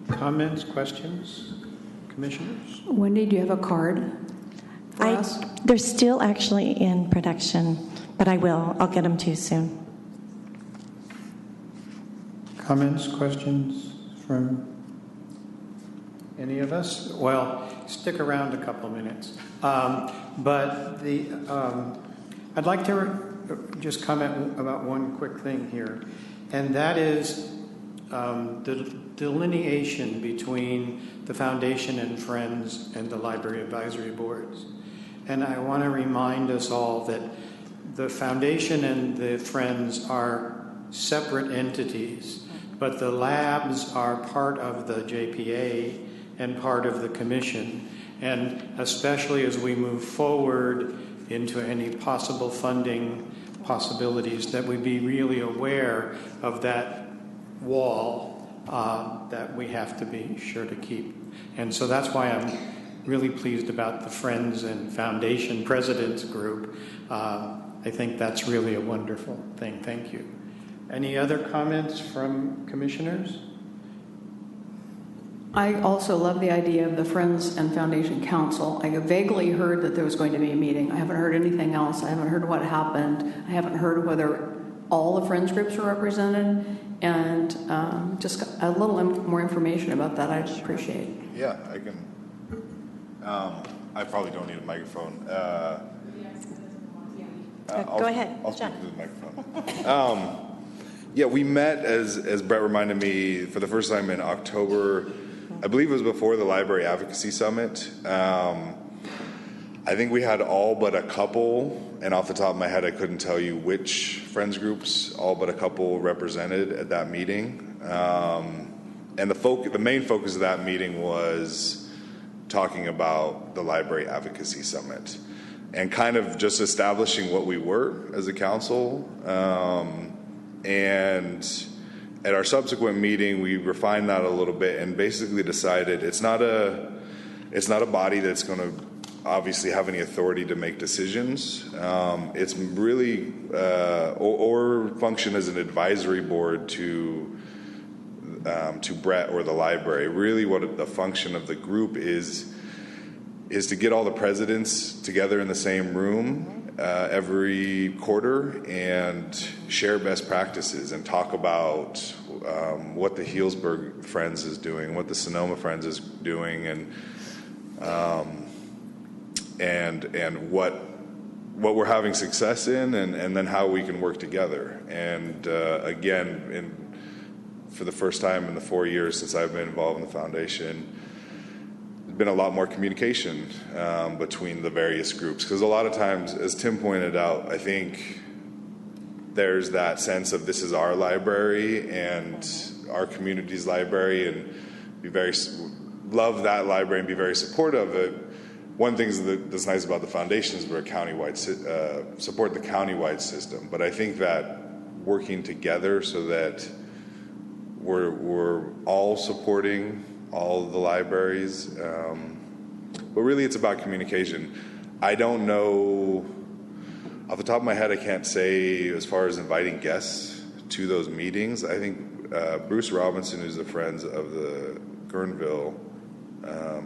Comments, questions, commissioners? Wendy, do you have a card for us? They're still actually in production, but I'll get them to you soon. Comments, questions from any of us? Well, stick around a couple of minutes. But I'd like to just comment about one quick thing here, and that is the delineation between the foundation and Friends and the library advisory boards. And I want to remind us all that the foundation and the Friends are separate entities, but the labs are part of the JPA and part of the commission. And especially as we move forward into any possible funding possibilities, that we be really aware of that wall that we have to be sure to keep. And so that's why I'm really pleased about the Friends and Foundation Presidents Group. I think that's really a wonderful thing. Thank you. Any other comments from commissioners? I also love the idea of the Friends and Foundation Council. I vaguely heard that there was going to be a meeting. I haven't heard anything else. I haven't heard what happened. I haven't heard whether all the Friends groups are represented. And just a little more information about that I'd appreciate. Yeah, I can. I probably don't need a microphone. Go ahead, I'll John. speak to the microphone. Yeah, we met, as Brett reminded me, for the first time in October. I believe it was before the Library Advocacy Summit. I think we had all but a couple, and off the top of my head, I couldn't tell you which friends groups, all but a couple represented at that meeting. And the main focus of that meeting was talking about the Library Advocacy Summit and kind of just establishing what we were as a council. And at our subsequent meeting, we refined that a little bit and basically decided it's not a body that's going to obviously have any authority to make decisions. It's really or function as an advisory board to Brett or the library. Really, what the function of the group is to get all the presidents together in the same room every quarter and share best practices and talk about what the Healdsburg Friends is doing, what the Sonoma Friends is doing, and what we're having success in, and then how we can work together. And again, for the first time in the 4 years since I've been involved in the foundation, there's been a lot more communication between the various groups. Because a lot of times, as Tim pointed out, I think there's that sense of this is our library and our community's library, and love that library and be very supportive of it. One thing that's nice about the foundation is we're a countywide support the countywide system, but I think that working together so that we're all supporting all of the libraries, but really it's about communication. I don't know off the top of my head. I can't say as far as inviting guests to those meetings. I think Bruce Robinson, who's the Friends of the Guerneville.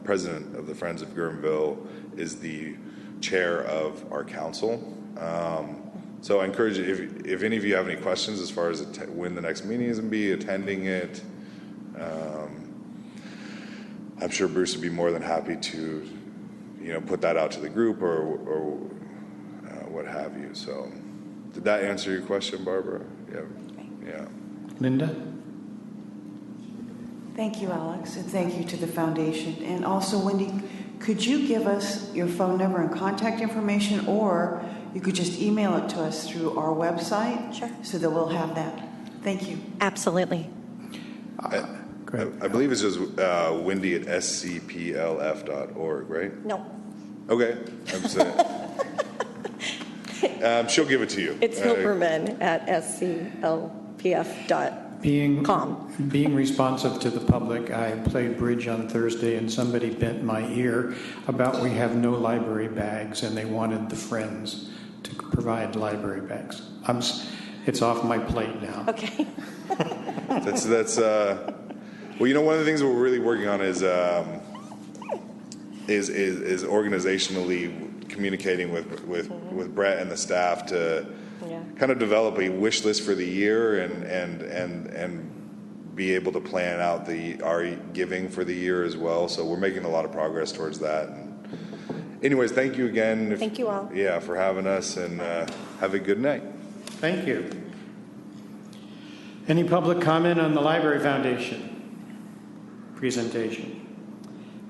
President of the Friends of Guerneville, is the chair of our council. So I encourage you, if any of you have any questions as far as when the next meeting is going to be, attending it, I'm sure Bruce would be more than happy to, put that out to the group or what have you. So, did that answer your question, Barbara? Yeah. Linda? Thank you, Alex, and thank you to the foundation. And also, Wendy, could you give us your phone number and contact information, or you could just email it to us through our website? Sure. So that we'll have that. Thank you. Absolutely. Great. I believe it's just Wendy at scplf.org, right? No, Okay. I'm saying. She'll give it to you. it's Hilperman at sclpf.com. Being responsive to the public, I played bridge on Thursday and somebody bent my ear about we have no library bags and they wanted the Friends to provide library bags. It's off my plate now. Okay. That's well, one of the things that we're really working on is organizationally communicating with Brett and the staff to kind of develop a wish list for the year and be able to plan out our giving for the year as well. So we're making a lot of progress towards that. And anyways, thank you again. Thank you all. Yeah, for having us, and have a good night. Thank you. Any public comment on the Library Foundation presentation?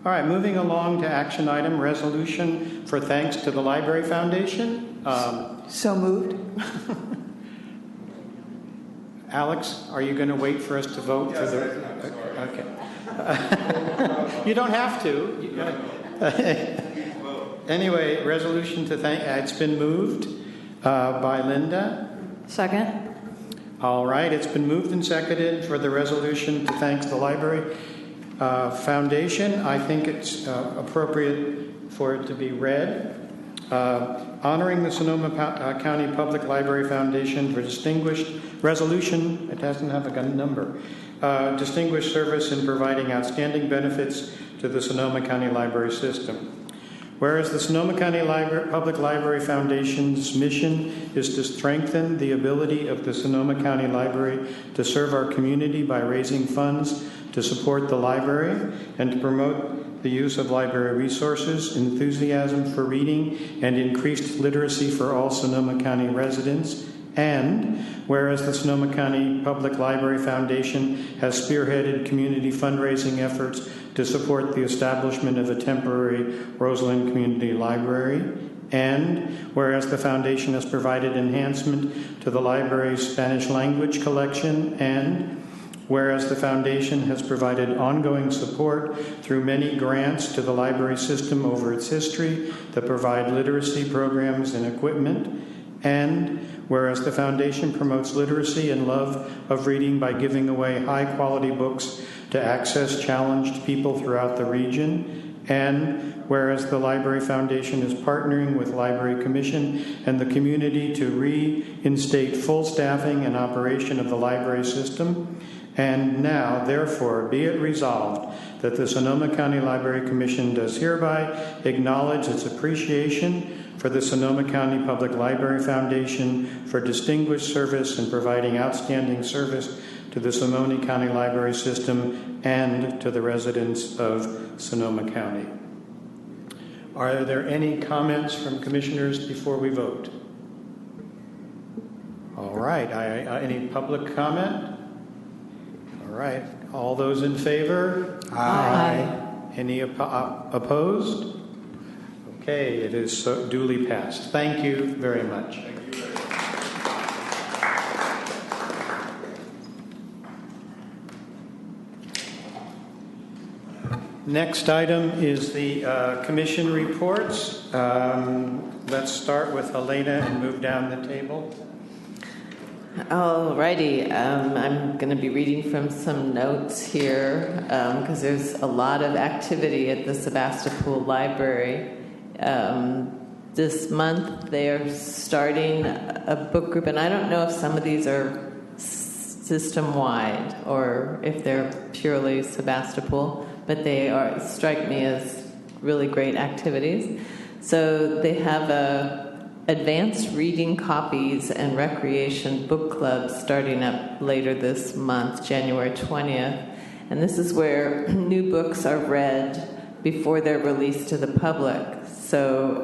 All right, moving along to action item, resolution for thanks to the Library Foundation. So moved. Alex, are you going to wait for us to vote for the? Okay. You don't have to. Anyway, resolution to thank. It's been moved by Linda. Second. All right, it's been moved and seconded for the resolution to thank the Library Foundation. I think it's appropriate for it to be read. Honoring the Sonoma County Public Library Foundation for distinguished resolution, it doesn't have a number, distinguished service in providing outstanding benefits to the Sonoma County Library System. Whereas the Sonoma County Public Library Foundation's mission is to strengthen the ability of the Sonoma County Library to serve our community by raising funds to support the library and to promote the use of library resources, enthusiasm for reading, and increased literacy for all Sonoma County residents. And whereas the Sonoma County Public Library Foundation has spearheaded community fundraising efforts to support the establishment of a temporary Roseland Community Library. And whereas the foundation has provided enhancement to the library's Spanish language collection. And whereas the foundation has provided ongoing support through many grants to the library system over its history that provide literacy programs and equipment. And whereas the foundation promotes literacy and love of reading by giving away high-quality books to access-challenged people throughout the region. And whereas the Library Foundation is partnering with Library Commission and the community to reinstate full staffing and operation of the library system. And now, therefore, be it resolved that the Sonoma County Library Commission does hereby acknowledge its appreciation for the Sonoma County Public Library Foundation for distinguished service in providing outstanding service to the Sonoma County Library System and to the residents of Sonoma County. Are there any comments from commissioners before we vote? All right. Any public comment? All right. All those in favor? Aye. Any opposed? Okay, it is so duly passed. Thank you very much. Next item is the commission reports. Let's start with Helena and move down the table. Alrighty, I'm going to be reading from some notes here because there's a lot of activity at the Sebastopol Library. This month they are starting a book group, and I don't know if some of these are system-wide or if they're purely Sebastopol, but they strike me as really great activities. So they have advanced reading copies and recreation book clubs starting up later this month, January 20th. And this is where new books are read before they're released to the public. So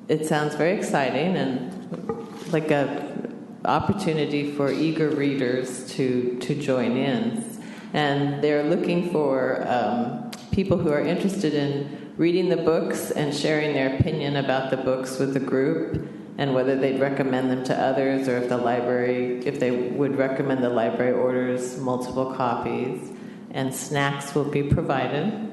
it sounds very exciting and like a opportunity for eager readers to join in. And they're looking for people who are interested in reading the books and sharing their opinion about the books with the group and whether they'd recommend them to others or if they would recommend the library orders multiple copies, and snacks will be provided.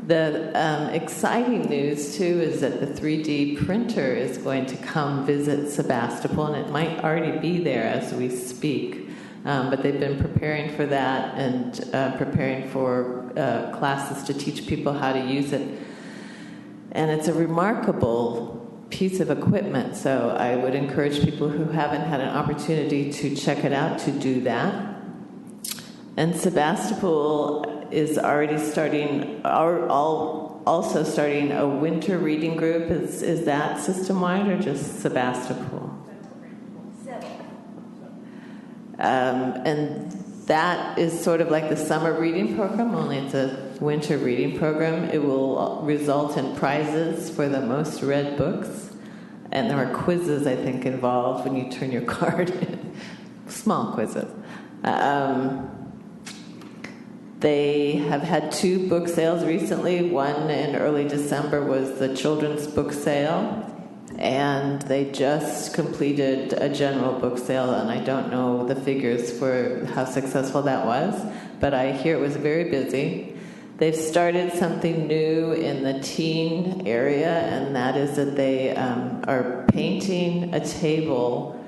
The exciting news, too, is that the 3D printer is going to come visit Sebastopol, and it might already be there as we speak. But they've been preparing for that and preparing for classes to teach people how to use it. And it's a remarkable piece of equipment, so I would encourage people who haven't had an opportunity to check it out to do that. And Sebastopol is already also starting a winter reading group. Is that system-wide or just Sebastopol? And that is sort of like the summer reading program, only it's a winter reading program. It will result in prizes for the most read books. And there are quizzes, I think, involved when you turn your card in. Small quizzes. They have had 2 book sales recently. One in early December was the children's book sale. And they just completed a general book sale, and I don't know the figures for how successful that was, but I hear it was very busy. They've started something new in the teen area, and that is that they are painting a table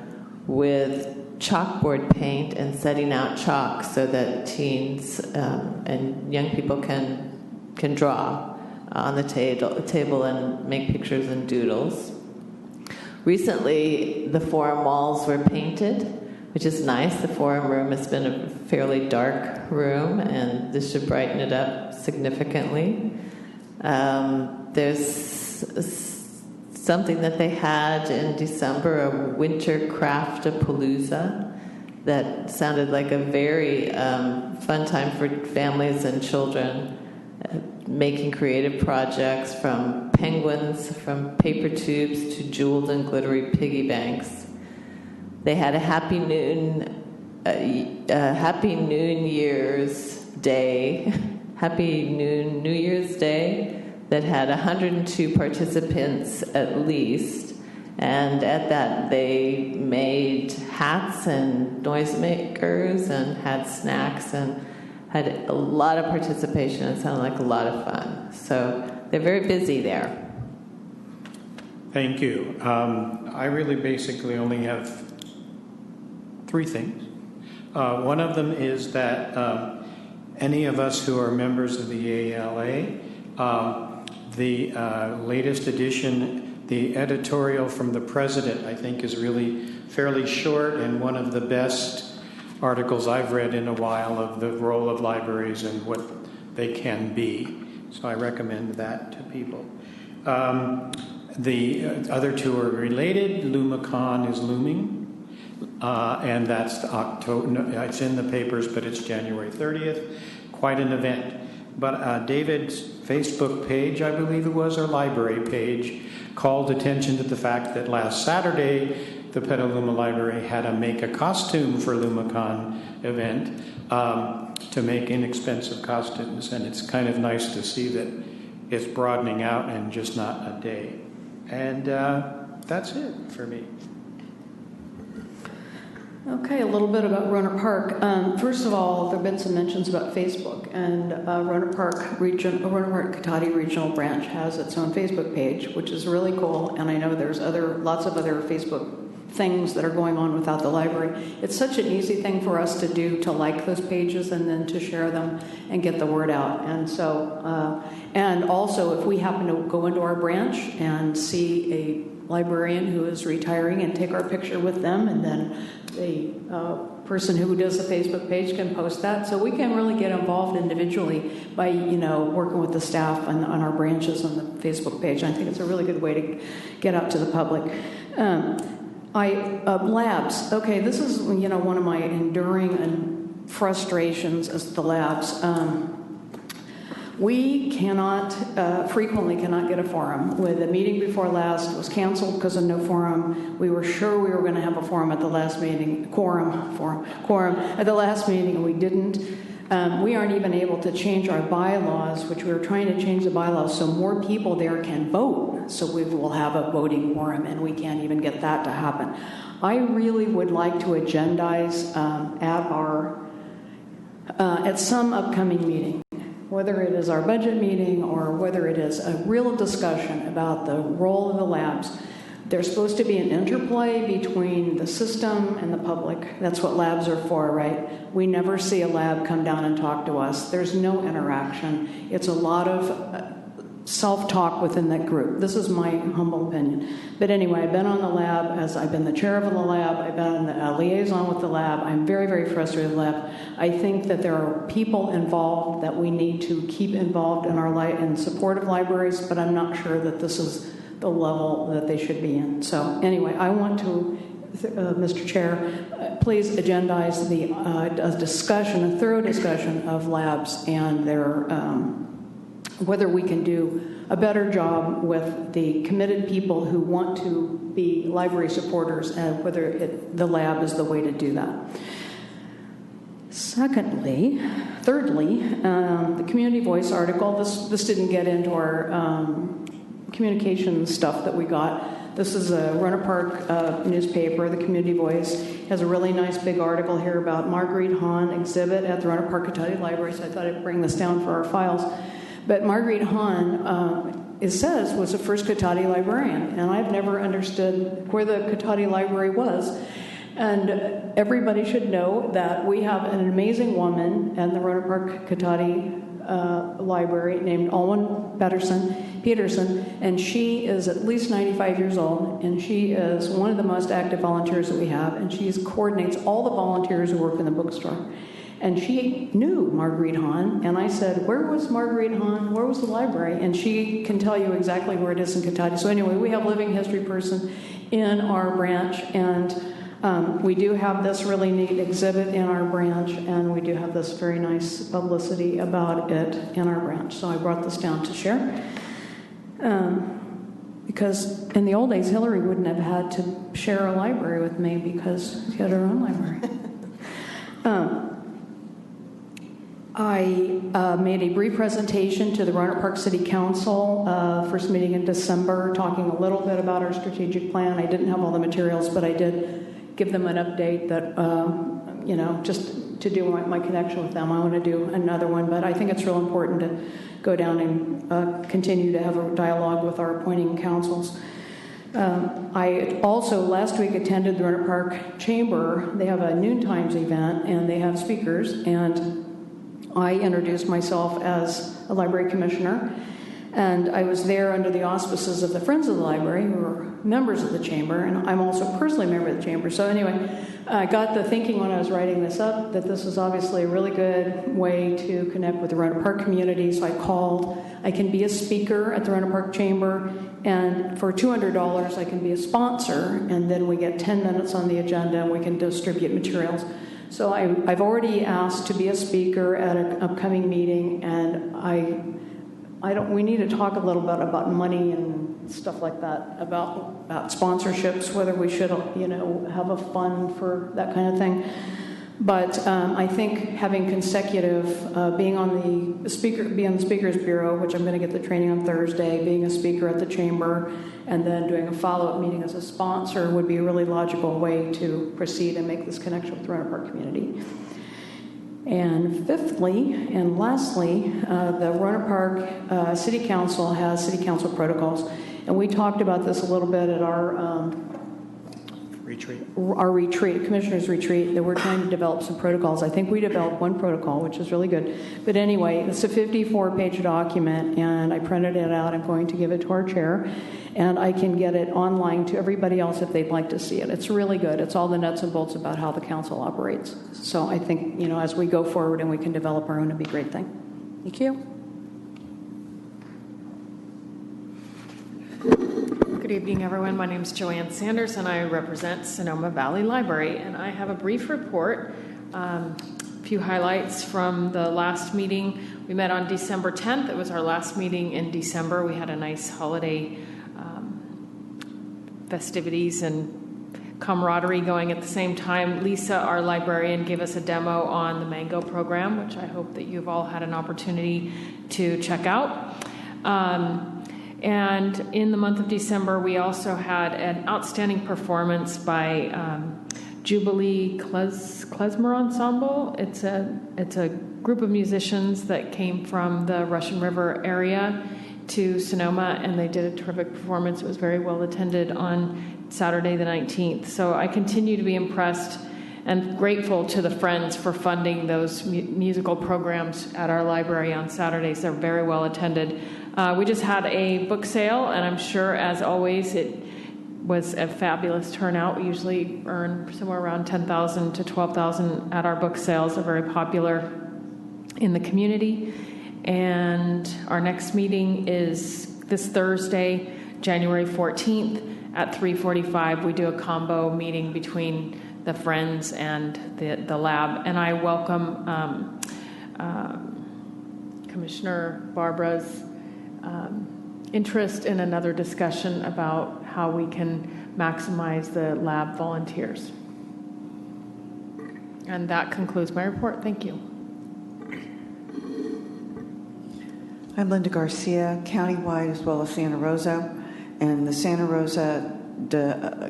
with chalkboard paint and setting out chalk so that teens and young people can draw on the table and make pictures and doodles. Recently, the forum walls were painted, which is nice. The forum room has been a fairly dark room, and this should brighten it up significantly. There's something that they had in December, a winter craft-a-palooza, that sounded like a very fun time for families and children, making creative projects from penguins, from paper tubes to jeweled and glittery piggy banks. They had a Happy Noon Year's Day, Happy New Year's Day, that had 102 participants at least. And at that, they made hats and noisemakers and had snacks and had a lot of participation. It sounded like a lot of fun. So they're very busy there. Thank you. I really basically only have 3 things. One of them is that any of us who are members of the ALA, the latest edition, the editorial from the president, I think, is really fairly short and one of the best articles I've read in a while of the role of libraries and what they can be. So I recommend that to people. The other 2 are related. LumaCon is looming, and that's October. It's in the papers, but it's January 30th. Quite an event. But David's Facebook page, I believe it was, or library page, called attention to the fact that last Saturday, the Petaluma Library had a Make a Costume for LumaCon event to make inexpensive costumes, and it's kind of nice to see that it's broadening out and just not a day. And that's it for me. Okay, a little bit about Rohnert Park. First of all, there have been some mentions about Facebook, and Rohnert Park Cotati Regional Branch has its own Facebook page, which is really cool. And I know there's lots of other Facebook things that are going on without the library. It's such an easy thing for us to do, to like those pages and then to share them and get the word out. And so, and also, if we happen to go into our branch and see a librarian who is retiring and take our picture with them, and then the person who does the Facebook page can post that. So we can really get involved individually by, working with the staff on our branches on the Facebook page. I think it's a really good way to get out to the public. Labs. Okay, this is, one of my enduring frustrations is the labs. We frequently cannot get a forum. With the meeting before last was canceled because of no forum. We were sure we were going to have a forum at the last meeting, quorum at the last meeting, and we didn't. We aren't even able to change our bylaws, which we were trying to change the bylaws so more people there can vote. So we will have a voting quorum, and we can't even get that to happen. I really would like to agendize at some upcoming meeting, whether it is our budget meeting or whether it is a real discussion about the role of the labs. There's supposed to be an interplay between the system and the public. That's what labs are for, right? We never see a lab come down and talk to us. There's no interaction. It's a lot of self-talk within that group. This is my humble opinion. But anyway, I've been on the lab, as I've been the chair of the lab, I've been the liaison with the lab. I'm very, very frustrated with the lab. I think that there are people involved that we need to keep involved in support of libraries, but I'm not sure that this is the level that they should be in. So anyway, I want to, Mr. Chair, please agendize a thorough discussion of labs and their whether we can do a better job with the committed people who want to be library supporters and whether the lab is the way to do that. Thirdly, the Community Voice article. This didn't get into our communication stuff that we got. This is a Rohnert Park newspaper, the Community Voice. Has a really nice big article here about Marguerite Hahn exhibit at the Rohnert Park Cotati Library, so I thought I'd bring this down for our files. But Marguerite Hahn, it says, was the first Cotati librarian, and I've never understood where the Cotati Library was. And everybody should know that we have an amazing woman at the Rohnert Park Cotati Library named Alwyn Peterson, and she is at least 95 years old, and she is one of the most active volunteers that we have, and she coordinates all the volunteers who work in the bookstore. And she knew Marguerite Hahn, and I said, where was Marguerite Hahn? Where was the library? And she can tell you exactly where it is in Cotati. So anyway, we have a living history person in our branch, and we do have this really neat exhibit in our branch, and we do have this very nice publicity about it in our branch. So I brought this down to share. Because in the old days, Hillary wouldn't have had to share a library with me because she had her own library. I made a brief presentation to the Roanoke Park City Council, first meeting in December, talking a little bit about our strategic plan. I didn't have all the materials, but I did give them an update that, just to do my connection with them. I want to do another one, but I think it's real important to go down and continue to have a dialogue with our appointing councils. I also last week attended the Roanoke Park Chamber. They have a Noontimes event, and they have speakers, and I introduced myself as a library commissioner, and I was there under the auspices of the Friends of the Library, who are members of the chamber, and I'm also personally a member of the chamber. So anyway, I got the thinking when I was writing this up that this is obviously a really good way to connect with the Roanoke Park community, so I called. I can be a speaker at the Roanoke Park Chamber, and for $200 I can be a sponsor, and then we get 10 minutes on the agenda and we can distribute materials. So I've already asked to be a speaker at an upcoming meeting, and we need to talk a little bit about money and stuff like that, about sponsorships, whether we should, have a fund for that kind of thing. But I think having consecutive, being on the Speakers Bureau, which I'm going to get the training on Thursday, being a speaker at the chamber, and then doing a follow-up meeting as a sponsor would be a really logical way to proceed and make this connection with the Roanoke Park community. And fifthly and lastly, the Roanoke Park City Council has city council protocols, and we talked about this a little bit at our retreat, commissioner's retreat, that we're trying to develop some protocols. I think we developed one protocol, which is really good. But anyway, it's a 54-page document, and I printed it out. I'm going to give it to our chair, and I can get it online to everybody else if they'd like to see it. It's really good. It's all the nuts and bolts about how the council operates. So I think, as we go forward and we can develop our own, it'd be a great thing. Thank you. Good evening, everyone. My name is Joanne Sanders, and I represent Sonoma Valley Library. And I have a brief report, a few highlights from the last meeting. We met on December 10th. It was our last meeting in December. We had a nice holiday festivities and camaraderie going at the same time. Lisa, our librarian, gave us a demo on the Mango program, which I hope that you've all had an opportunity to check out. And in the month of December, we also had an outstanding performance by Jubilee Klezmer Ensemble. It's a group of musicians that came from the Russian River area to Sonoma, and they did a terrific performance. It was very well attended on Saturday the 19th. So I continue to be impressed and grateful to the Friends for funding those musical programs at our library on Saturdays. They're very well attended. We just had a book sale, and I'm sure, as always, it was a fabulous turnout. We usually earn somewhere around $10,000 to $12,000 at our book sales. They're very popular in the community. And our next meeting is this Thursday, January 14th at 3:45. We do a combo meeting between the Friends and the lab. And I welcome Commissioner Barbara's interest in another discussion about how we can maximize the lab volunteers. And that concludes my report. Thank you. I'm Linda Garcia, countywide as well as Santa Rosa, and the Santa Rosa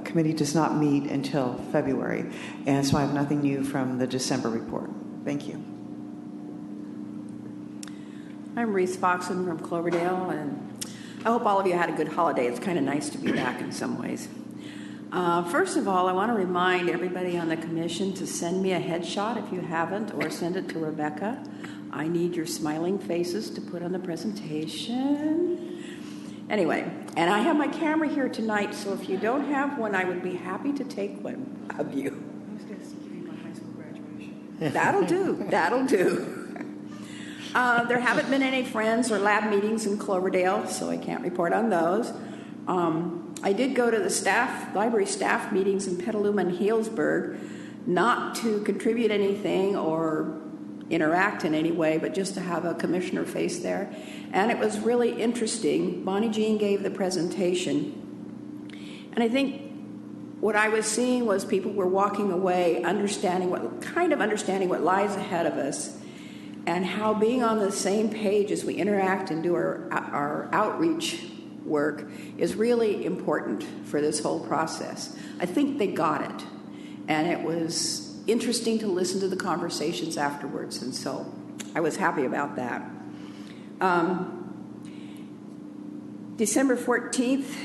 committee does not meet until February, and so I have nothing new from the December report. Thank you. I'm Reese Foxen from Cloverdale, and I hope all of you had a good holiday. It's kind of nice to be back in some ways. First of all, I want to remind everybody on the commission to send me a headshot if you haven't, or send it to Rebecca. I need your smiling faces to put on the presentation. Anyway, and I have my camera here tonight, so if you don't have one, I would be happy to take one of you. I was going to give you my high school graduation. That'll do. That'll do. There haven't been any Friends or lab meetings in Cloverdale, so I can't report on those. I did go to the library staff meetings in Petaluma and Healdsburg, not to contribute anything or interact in any way, but just to have a commissioner face there. And it was really interesting. Bonnie Jean gave the presentation. And I think what I was seeing was people were walking away understanding what lies ahead of us, and how being on the same page as we interact and do our outreach work is really important for this whole process. I think they got it. And it was interesting to listen to the conversations afterwards, and so I was happy about that. December 14th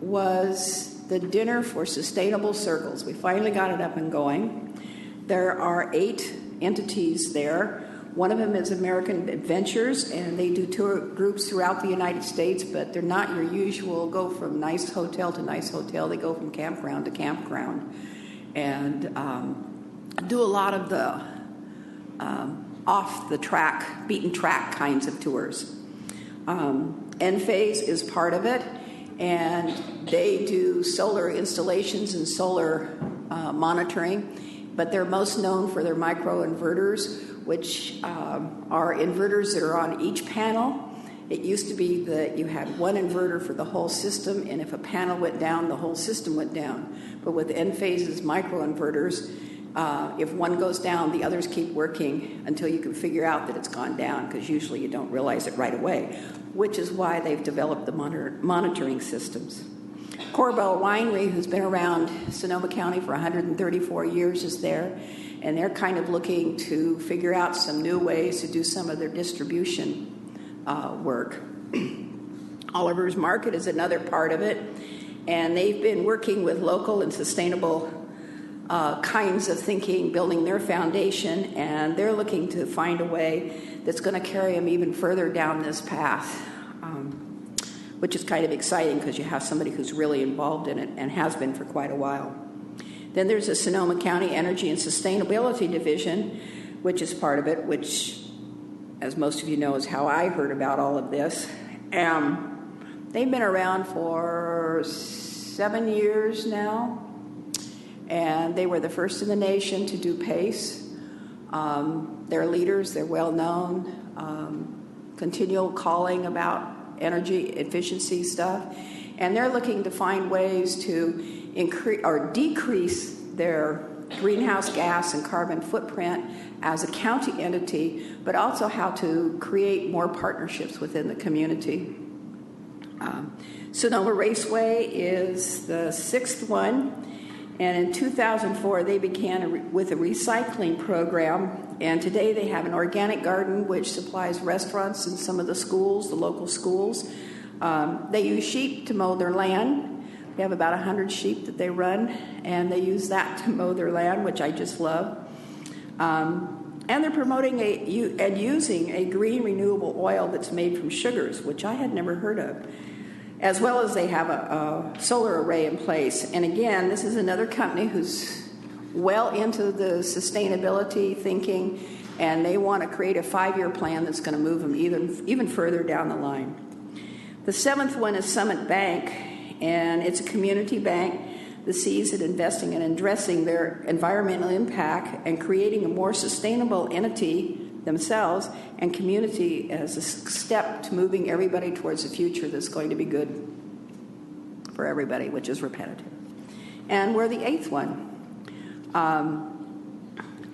was the Dinner for Sustainable Circles. We finally got it up and going. There are 8 entities there. One of them is American Adventures, and they do tour groups throughout the United States, but they're not your usual go from nice hotel to nice hotel. They go from campground to campground and do a lot of the off-the-track, beaten-track kinds of tours. Enphase is part of it, and they do solar installations and solar monitoring, but they're most known for their microinverters, which are inverters that are on each panel. It used to be that you had one inverter for the whole system, and if a panel went down, the whole system went down. But with Enphase's microinverters, if one goes down, the others keep working until you can figure out that it's gone down, because usually you don't realize it right away, which is why they've developed the monitoring systems. Korbel Winery, who's been around Sonoma County for 134 years, is there, and they're kind of looking to figure out some new ways to do some of their distribution work. Oliver's Market is another part of it, and they've been working with local and sustainable kinds of thinking, building their foundation, and they're looking to find a way that's going to carry them even further down this path, which is kind of exciting because you have somebody who's really involved in it and has been for quite a while. Then there's the Sonoma County Energy and Sustainability Division, which is part of it, which, as most of you know, is how I heard about all of this. They've been around for 7 years now, and they were the first in the nation to do PACE. They're leaders, they're well known, continual calling about energy efficiency stuff, and they're looking to find ways to increase or decrease their greenhouse gas and carbon footprint as a county entity, but also how to create more partnerships within the community. Sonoma Raceway is the 6th one, and in 2004 they began with a recycling program, and today they have an organic garden which supplies restaurants and some of the schools, the local schools. They use sheep to mow their land. They have about 100 sheep that they run, and they use that to mow their land, which I just love. And they're promoting and using a green renewable oil that's made from sugars, which I had never heard of, as well as they have a solar array in place. And again, this is another company who's well into the sustainability thinking, and they want to create a 5-year plan that's going to move them even further down the line. The 7th one is Summit Bank, and it's a community bank that sees it investing and addressing their environmental impact and creating a more sustainable entity themselves and community as a step to moving everybody towards a future that's going to be good for everybody, which is repetitive. And we're the 8th one.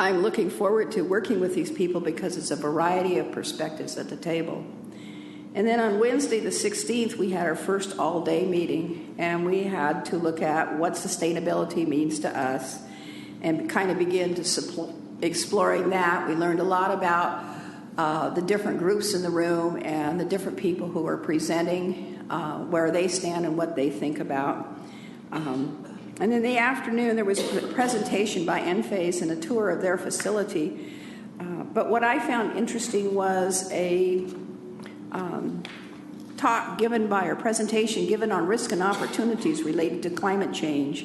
I'm looking forward to working with these people because it's a variety of perspectives at the table. And then on Wednesday, the 16th, we had our first all-day meeting, and we had to look at what sustainability means to us and kind of begin to exploring that. We learned a lot about the different groups in the room and the different people who are presenting, where they stand and what they think about. And in the afternoon, there was a presentation by Enphase and a tour of their facility. But what I found interesting was a talk given by, or presentation given on risk and opportunities related to climate change.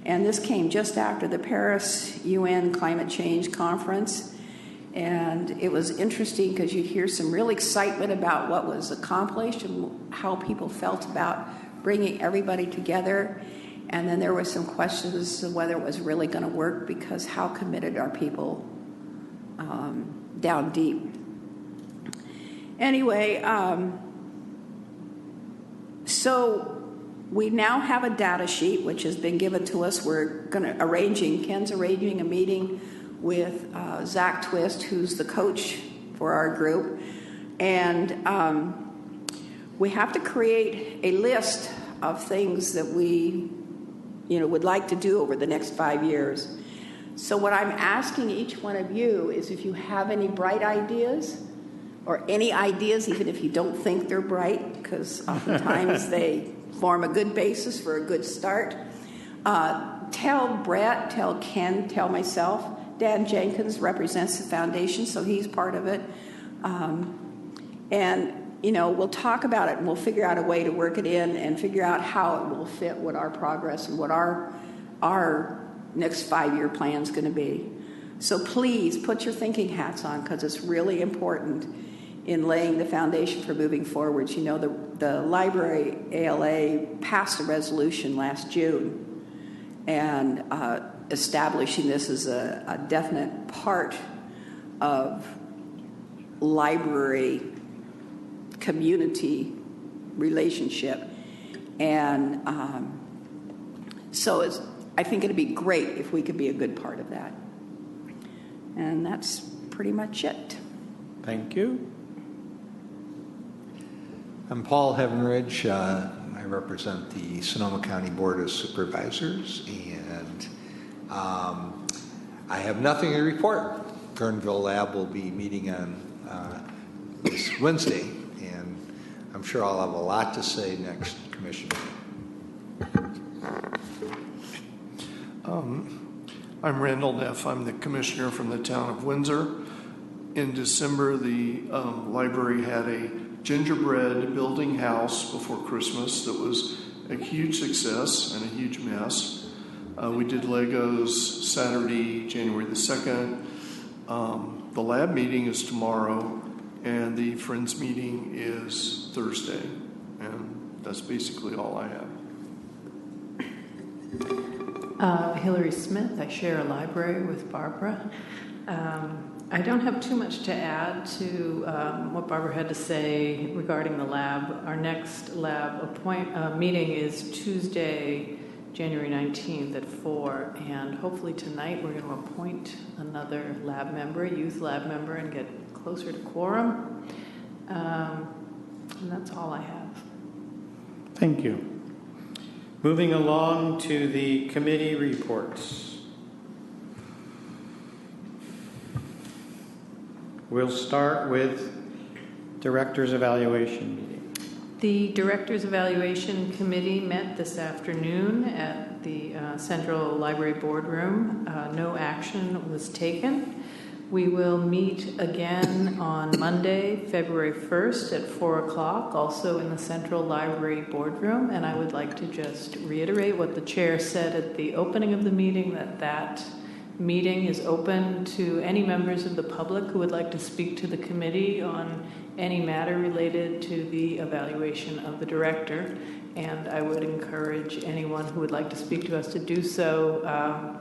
And this came just after the Paris UN Climate Change Conference. And it was interesting because you'd hear some real excitement about what was accomplished and how people felt about bringing everybody together. And then there were some questions as to whether it was really going to work, because how committed are people down deep. Anyway, so we now have a data sheet which has been given to us. Ken's arranging a meeting with Zach Twist, who's the coach for our group, and we have to create a list of things that we, would like to do over the next 5 years. So what I'm asking each one of you is if you have any bright ideas, or any ideas, even if you don't think they're bright, because oftentimes they form a good basis for a good start. Tell Brett, tell Ken, tell myself. Dan Jenkins represents the foundation, so he's part of it. And, we'll talk about it, and we'll figure out a way to work it in and figure out how it will fit what our progress and what our next 5-year plan is going to be. So please put your thinking hats on, because it's really important in laying the foundation for moving forwards. The library ALA passed a resolution last June and establishing this as a definite part of library community relationship. And so I think it'd be great if we could be a good part of that. And that's pretty much it. Thank you. I'm Paul Heavenridge. I represent the Sonoma County Board of Supervisors, and I have nothing to report. Kernville Lab will be meeting on this Wednesday, and I'm sure I'll have a lot to say next commission. I'm Randall Neff. I'm the commissioner from the town of Windsor. In December, the library had a gingerbread building house before Christmas that was a huge success and a huge mess. We did Legos Saturday, January the 2nd. The lab meeting is tomorrow, and the Friends meeting is Thursday. And that's basically all I have. Hillary Smith. I share a library with Barbara. I don't have too much to add to what Barbara had to say regarding the lab. Our next lab meeting is Tuesday, January 19th at 4, and hopefully tonight we're going to appoint another lab member, a youth lab member, and get closer to quorum. And that's all I have. Thank you. Moving along to the committee reports. We'll start with Director's Evaluation meeting. The Director's Evaluation Committee met this afternoon at the Central Library Boardroom. No action was taken. We will meet again on Monday, February 1st at 4 o'clock, also in the Central Library Boardroom. And I would like to just reiterate what the chair said at the opening of the meeting, that meeting is open to any members of the public who would like to speak to the committee on any matter related to the evaluation of the director. And I would encourage anyone who would like to speak to us to do so.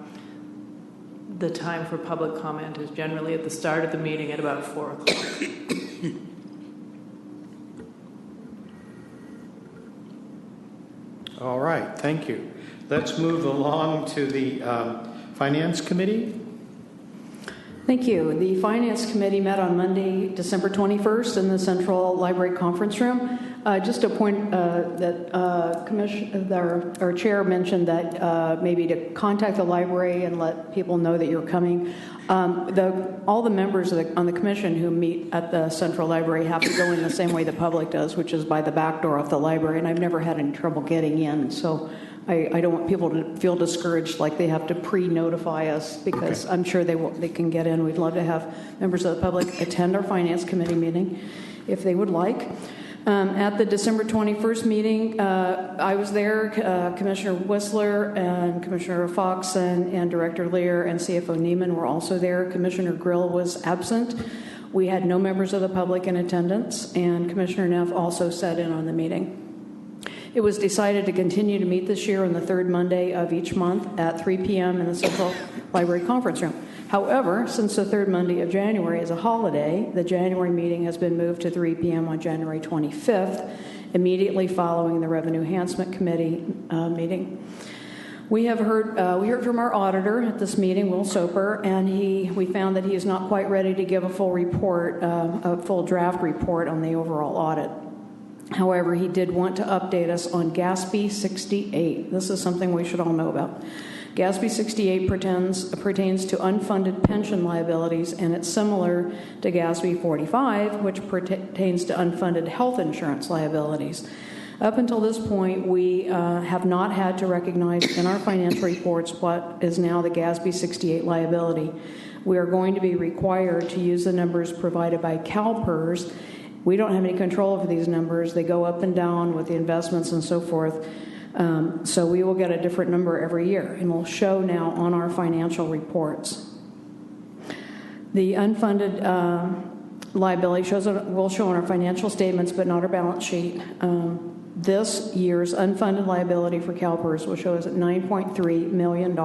The time for public comment is generally at the start of the meeting at about 4 o'clock. All right, thank you. Let's move along to the Finance Committee. Thank you. The Finance Committee met on Monday, December 21st in the Central Library Conference Room. Just a point that our chair mentioned that maybe to contact the library and let people know that you're coming. All the members on the commission who meet at the Central Library have to go in the same way the public does, which is by the back door of the library, and I've never had any trouble getting in. So I don't want people to feel discouraged like they have to pre-notify us, because I'm sure they can get in. We'd love to have members of the public attend our Finance Committee meeting if they would like. At the December 21st meeting, I was there. Commissioner Whistler and Commissioner Fox and Director Lear and CFO Neiman were also there. Commissioner Grill was absent. We had no members of the public in attendance, and Commissioner Neff also sat in on the meeting. It was decided to continue to meet this year on the third Monday of each month at 3 p.m. in the Central Library Conference Room. However, since the third Monday of January is a holiday, the January meeting has been moved to 3 p.m. on January 25th, immediately following the Revenue Enhancement Committee meeting. We heard from our auditor at this meeting, Will Soper, and we found that he is not quite ready to give a full report, a full draft report on the overall audit. However, he did want to update us on GASB 68. This is something we should all know about. GASB 68 pertains to unfunded pension liabilities, and it's similar to GASB 45, which pertains to unfunded health insurance liabilities. Up until this point, we have not had to recognize in our financial reports what is now the GASB 68 liability. We are going to be required to use the numbers provided by CalPERS. We don't have any control over these numbers. They go up and down with the investments and so forth. So we will get a different number every year, and will show now on our financial reports. The unfunded liability will show on our financial statements, but not our balance sheet. This year's unfunded liability for CalPERS will show us at $9.3 million.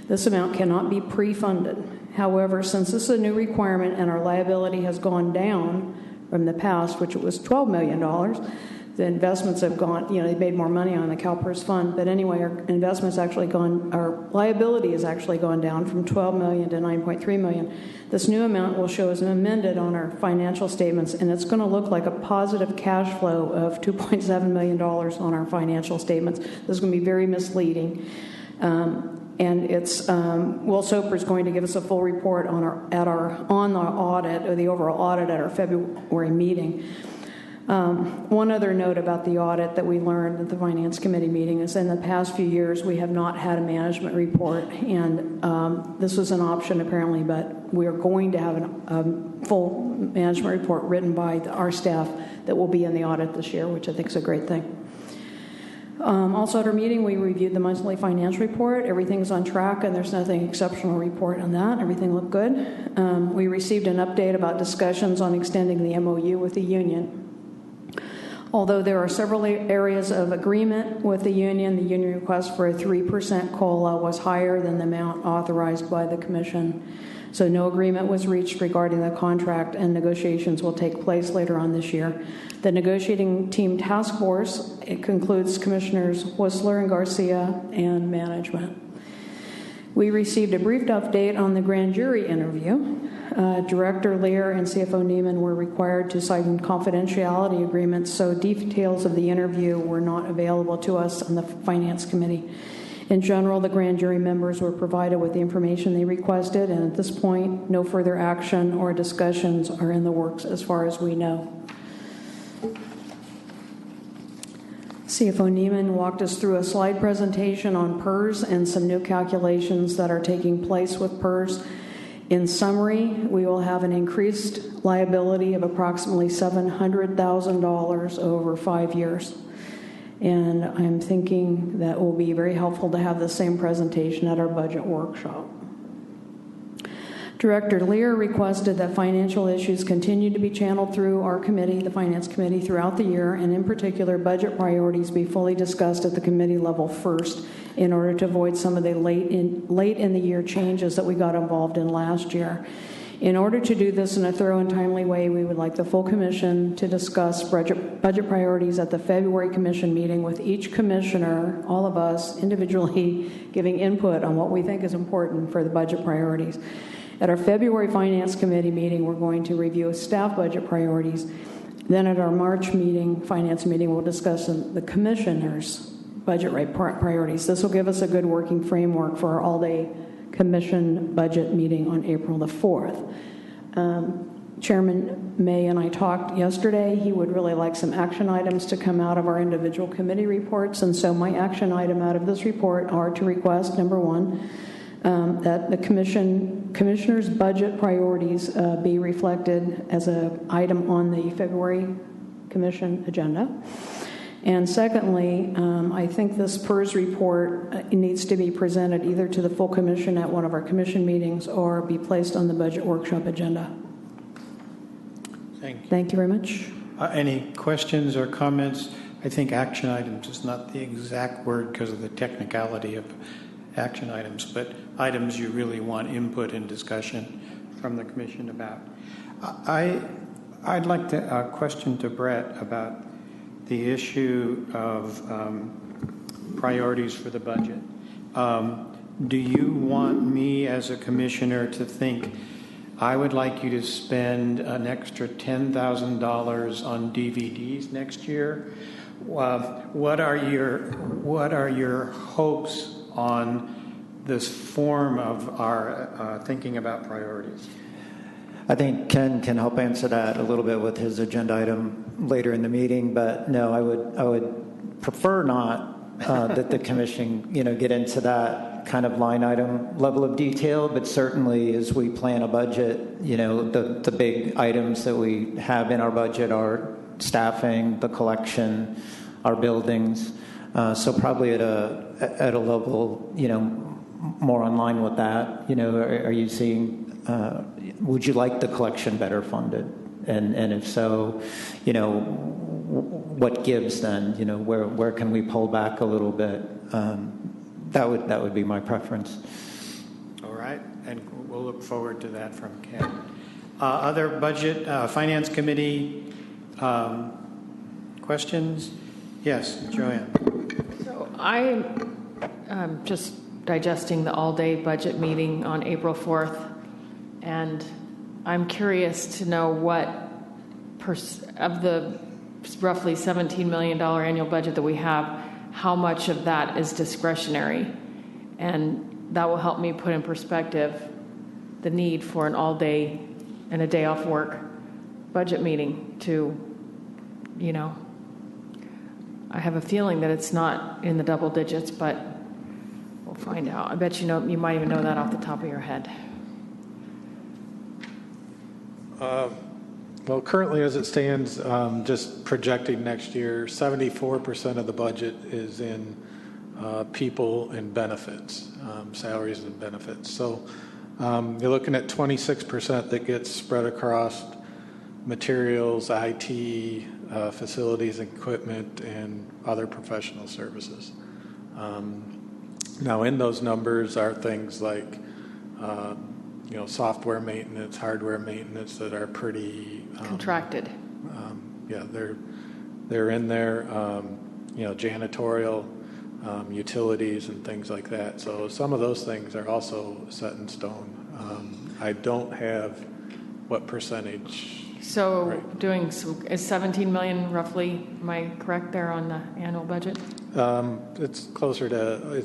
This amount cannot be pre-funded. However, since this is a new requirement and our liability has gone down from the past, which it was $12 million, the investments have gone, they made more money on the CalPERS fund. But anyway, our liability has actually gone down from $12 million to $9.3 million. This new amount will show as amended on our financial statements, and it's going to look like a positive cash flow of $2.7 million on our financial statements. This is going to be very misleading. And it's Will Soper is going to give us a full report on the audit, or the overall audit, at our February meeting. One other note about the audit that we learned at the Finance Committee meeting is in the past few years we have not had a management report, and this was an option apparently, but we are going to have a full management report written by our staff that will be in the audit this year, which I think is a great thing. Also at our meeting, we reviewed the monthly financial report. Everything's on track, and there's nothing exceptional to report on that. Everything looked good. We received an update about discussions on extending the MOU with the union. Although there are several areas of agreement with the union request for a 3% COLA was higher than the amount authorized by the Commission. So no agreement was reached regarding the contract, and negotiations will take place later on this year. The negotiating team task force, it concludes Commissioners Whistler and Garcia and management. We received a brief update on the grand jury interview. Director Lear and CFO Neiman were required to sign confidentiality agreements, so details of the interview were not available to us on the Finance Committee. In general, the grand jury members were provided with the information they requested, and at this point, no further action or discussions are in the works as far as we know. CFO Neiman walked us through a slide presentation on PERS and some new calculations that are taking place with PERS. In summary, we will have an increased liability of approximately $700,000 over 5 years. And I'm thinking that will be very helpful to have the same presentation at our budget workshop. Director Lear requested that financial issues continue to be channeled through our committee, the Finance Committee, throughout the year, and in particular, budget priorities be fully discussed at the committee level first in order to avoid some of the late in the year changes that we got involved in last year. In order to do this in a thorough and timely way, we would like the full commission to discuss budget priorities at the February commission meeting, with each commissioner, all of us individually, giving input on what we think is important for the budget priorities. At our February Finance Committee meeting, we're going to review staff budget priorities. Then at our March meeting, Finance meeting, we'll discuss the commissioners' budget priorities. This will give us a good working framework for our all-day commission budget meeting on April the 4th. Chairman May and I talked yesterday. He would really like some action items to come out of our individual committee reports, and so my action item out of this report are to request, number one, that the commissioner's budget priorities be reflected as an item on the February commission agenda. And secondly, I think this PERS report needs to be presented either to the full commission at one of our commission meetings or be placed on the budget workshop agenda. Thank you very much. Any questions or comments? I think action items is not the exact word because of the technicality of action items, but items you really want input and discussion from the commission about. I'd like to question to Brett about the issue of priorities for the budget. Do you want me as a commissioner to think I would like you to spend an extra $10,000 on DVDs next year? What are your hopes on this form of our thinking about priorities? I think Ken can help answer that a little bit with his agenda item later in the meeting. But no, I would prefer not that the commission, get into that kind of line item level of detail. But certainly, as we plan a budget, the big items that we have in our budget are staffing, the collection, our buildings. So probably at a level, more in line with that. Are you seeing? Would you like the collection better funded? And if so, what gives then? Where can we pull back a little bit? That would be my preference. All right, and we'll look forward to that from Ken. Other budget, finance committee questions? Yes, Joanne. So I'm just digesting the all-day budget meeting on April 4th, and I'm curious to know what of the roughly $17 million annual budget that we have, how much of that is discretionary, and that will help me put in perspective the need for an all-day and a day off work budget meeting to, I have a feeling that it's not in the double digits, but we'll find out. I bet you might even know that off the top of your head. Well, currently as it stands, just projecting next year, 74% of the budget is in people and benefits, salaries and benefits. So you're looking at 26% that gets spread across materials, IT, facilities, equipment, and other professional services. Now in those numbers are things like software maintenance, hardware maintenance that are pretty contracted. Yeah, they're in there. Janitorial, utilities, and things like that. So some of those things are also set in stone. I don't have what percentage. So right. Doing is 17 million roughly. Am I correct there on the annual budget? It's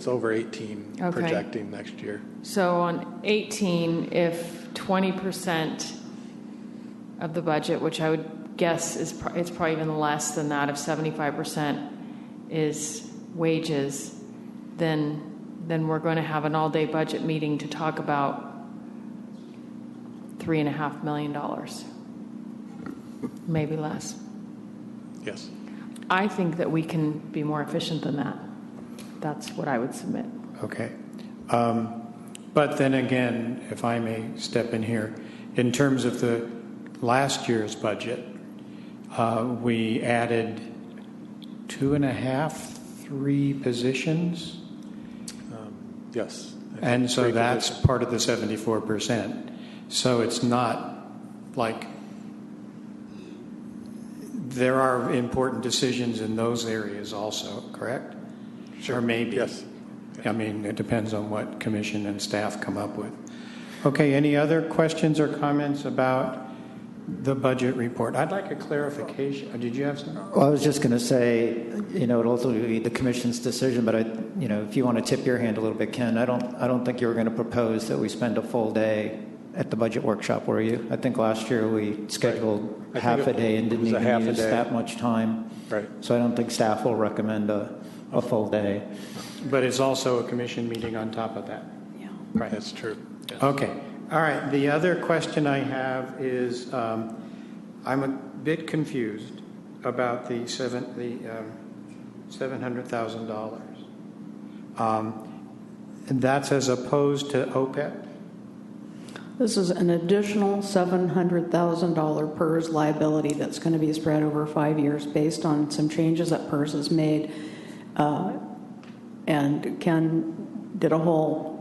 over 18 okay. Projecting next year. So on 18, if 20% of the budget, which I would guess it's probably even less than that, if 75% is wages, then we're going to have an all-day budget meeting to talk about $3.5 million, maybe less. Yes. I think that we can be more efficient than that. That's what I would submit. Okay. But then again, if I may step in here, in terms of the last year's budget, we added 3 positions. Yes. And so that's part of the 74%. So it's not like there are important decisions in those areas also, correct? Sure. Or maybe. Yes. I mean, it depends on what commission and staff come up with. Okay, any other questions or comments about the budget report? I'd like a clarification. Did you have something? Well, I was just going to say, it'll ultimately be the commission's decision, but if you want to tip your hand a little bit, Ken, I don't think you were going to propose that we spend a full day at the budget workshop, were you? I think last year we scheduled half a day and didn't even use that much time. Right. So I don't think staff will recommend a full day. But it's also a commission meeting on top of that. Yeah. Right. That's true. Yes. Okay. All right. The other question I have is I'm a bit confused about the $700,000. And that's as opposed to OPEB? This is an additional $700,000 PERS liability that's going to be spread over 5 years based on some changes that PERS has made. And Ken did a whole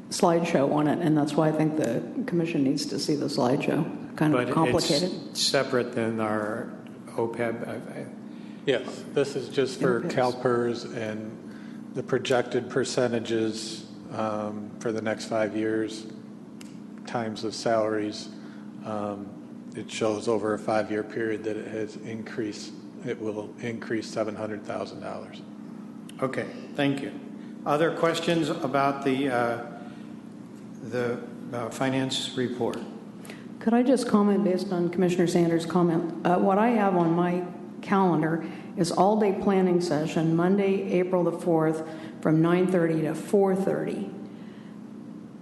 slideshow on it, and that's why I think the commission needs to see the slideshow. Kind of complicated. It's separate than our OPEB. Yes, this is just for CalPERS and the projected percentages for the next 5 years times the salaries. It shows over a 5-year period that it has increased. It will increase $700,000. Okay, thank you. Other questions about the finance report? Could I just comment based on Commissioner Sanders' comment? What I have on my calendar is all-day planning session, Monday, April the 4th, from 9:30 to 4:30.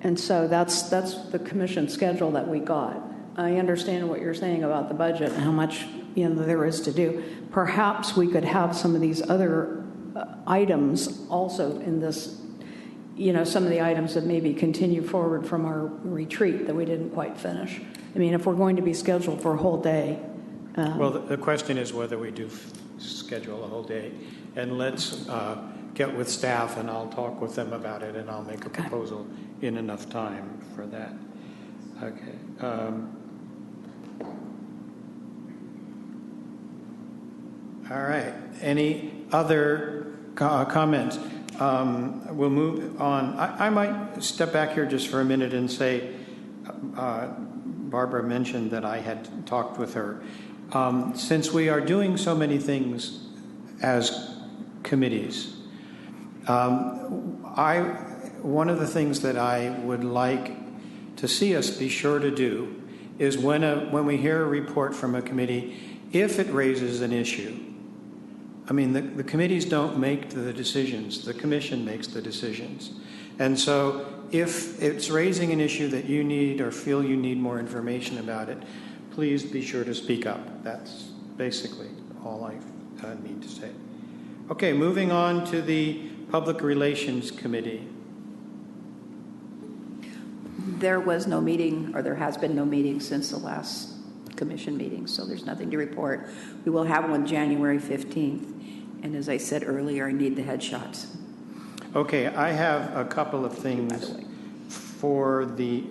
And so that's the commission schedule that we got. I understand what you're saying about the budget and how much there is to do. Perhaps we could have some of these other items also in this, some of the items that maybe continue forward from our retreat that we didn't quite finish. I mean, if we're going to be scheduled for a whole day. Well, the question is whether we do schedule a whole day. And let's get with staff, and I'll talk with them about it, and I'll make a proposal in enough time for that. Okay. All right. Any other comments? We'll move on. I might step back here just for a minute and say, Barbara mentioned that I had talked with her. Since we are doing so many things as committees, one of the things that I would like to see us be sure to do is when we hear a report from a committee, if it raises an issue. I mean, the committees don't make the decisions. The commission makes the decisions. And so if it's raising an issue that you need or feel you need more information about it, please be sure to speak up. That's basically all I need to say. Okay, moving on to the Public Relations Committee. There was no meeting, or there has been no meeting since the last commission meeting, so there's nothing to report. We will have one January 15th, and as I said earlier, I need the headshots. Okay, I have a couple of things for the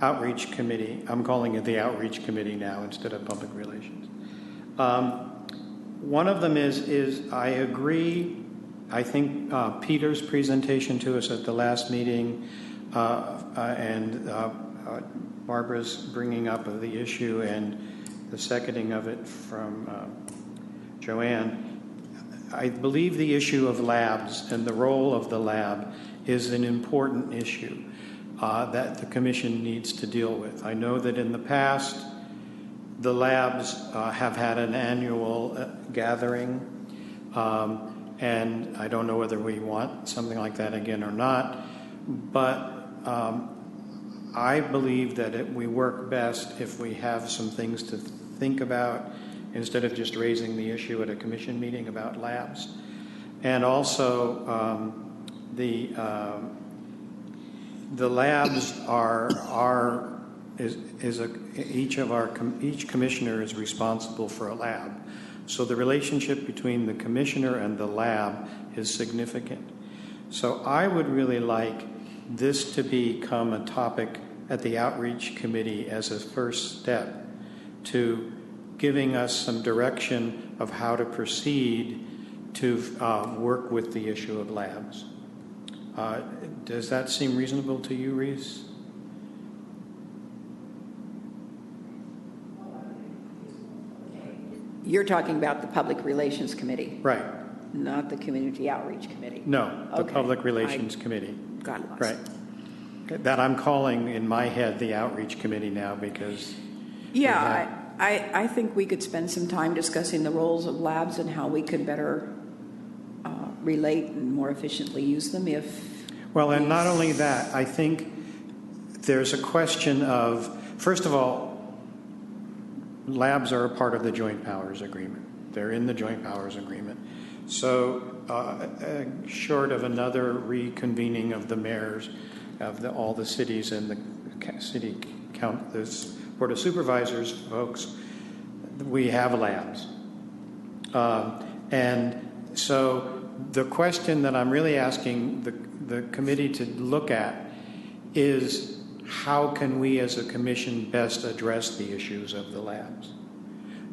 Outreach Committee. I'm calling it the Outreach Committee now instead of Public Relations. One of them is I agree. I think Peter's presentation to us at the last meeting and Barbara's bringing up of the issue and the seconding of it from Joanne. I believe the issue of labs and the role of the lab is an important issue that the Commission needs to deal with. I know that in the past, the labs have had an annual gathering, and I don't know whether we want something like that again or not, but I believe that we work best if we have some things to think about instead of just raising the issue at a commission meeting about labs. And also, the labs each commissioner is responsible for a lab. So the relationship between the commissioner and the lab is significant. So I would really like this to become a topic at the Outreach Committee as a first step to giving us some direction of how to proceed to work with the issue of labs. Does that seem reasonable to you, Reese? You're talking about the Public Relations Committee. Right. Not the Community Outreach Committee. No, the Public Relations Committee. Got lost. Right. That I'm calling in my head the Outreach Committee now because... Yeah, I think we could spend some time discussing the roles of labs and how we could better relate and more efficiently use them if... Well, and not only that, I think there's a question of, first of all, labs are a part of the Joint Powers Agreement. They're in the Joint Powers Agreement. So short of another reconvening of the mayors of all the cities and the city count, the Board of Supervisors folks, we have labs. And so the question that I'm really asking the committee to look at is how can we as a commission best address the issues of the labs?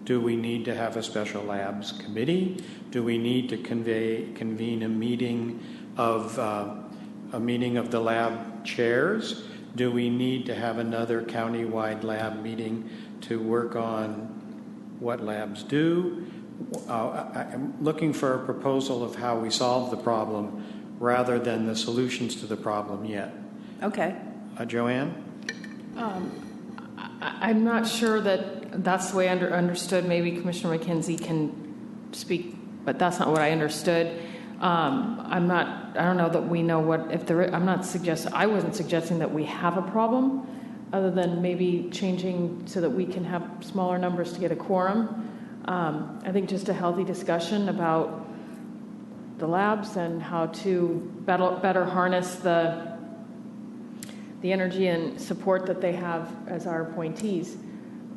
Do we need to have a special labs committee? Do we need to convene a meeting of the lab chairs? Do we need to have another county-wide lab meeting to work on what labs do? I'm looking for a proposal of how we solve the problem rather than the solutions to the problem yet. Okay. Joanne? I'm not sure that that's the way I understood. Maybe Commissioner McKenzie can speak, but that's not what I understood. I don't know that we know what, if there, I wasn't suggesting that we have a problem other than maybe changing so that we can have smaller numbers to get a quorum. I think just a healthy discussion about the labs and how to better harness the energy and support that they have as our appointees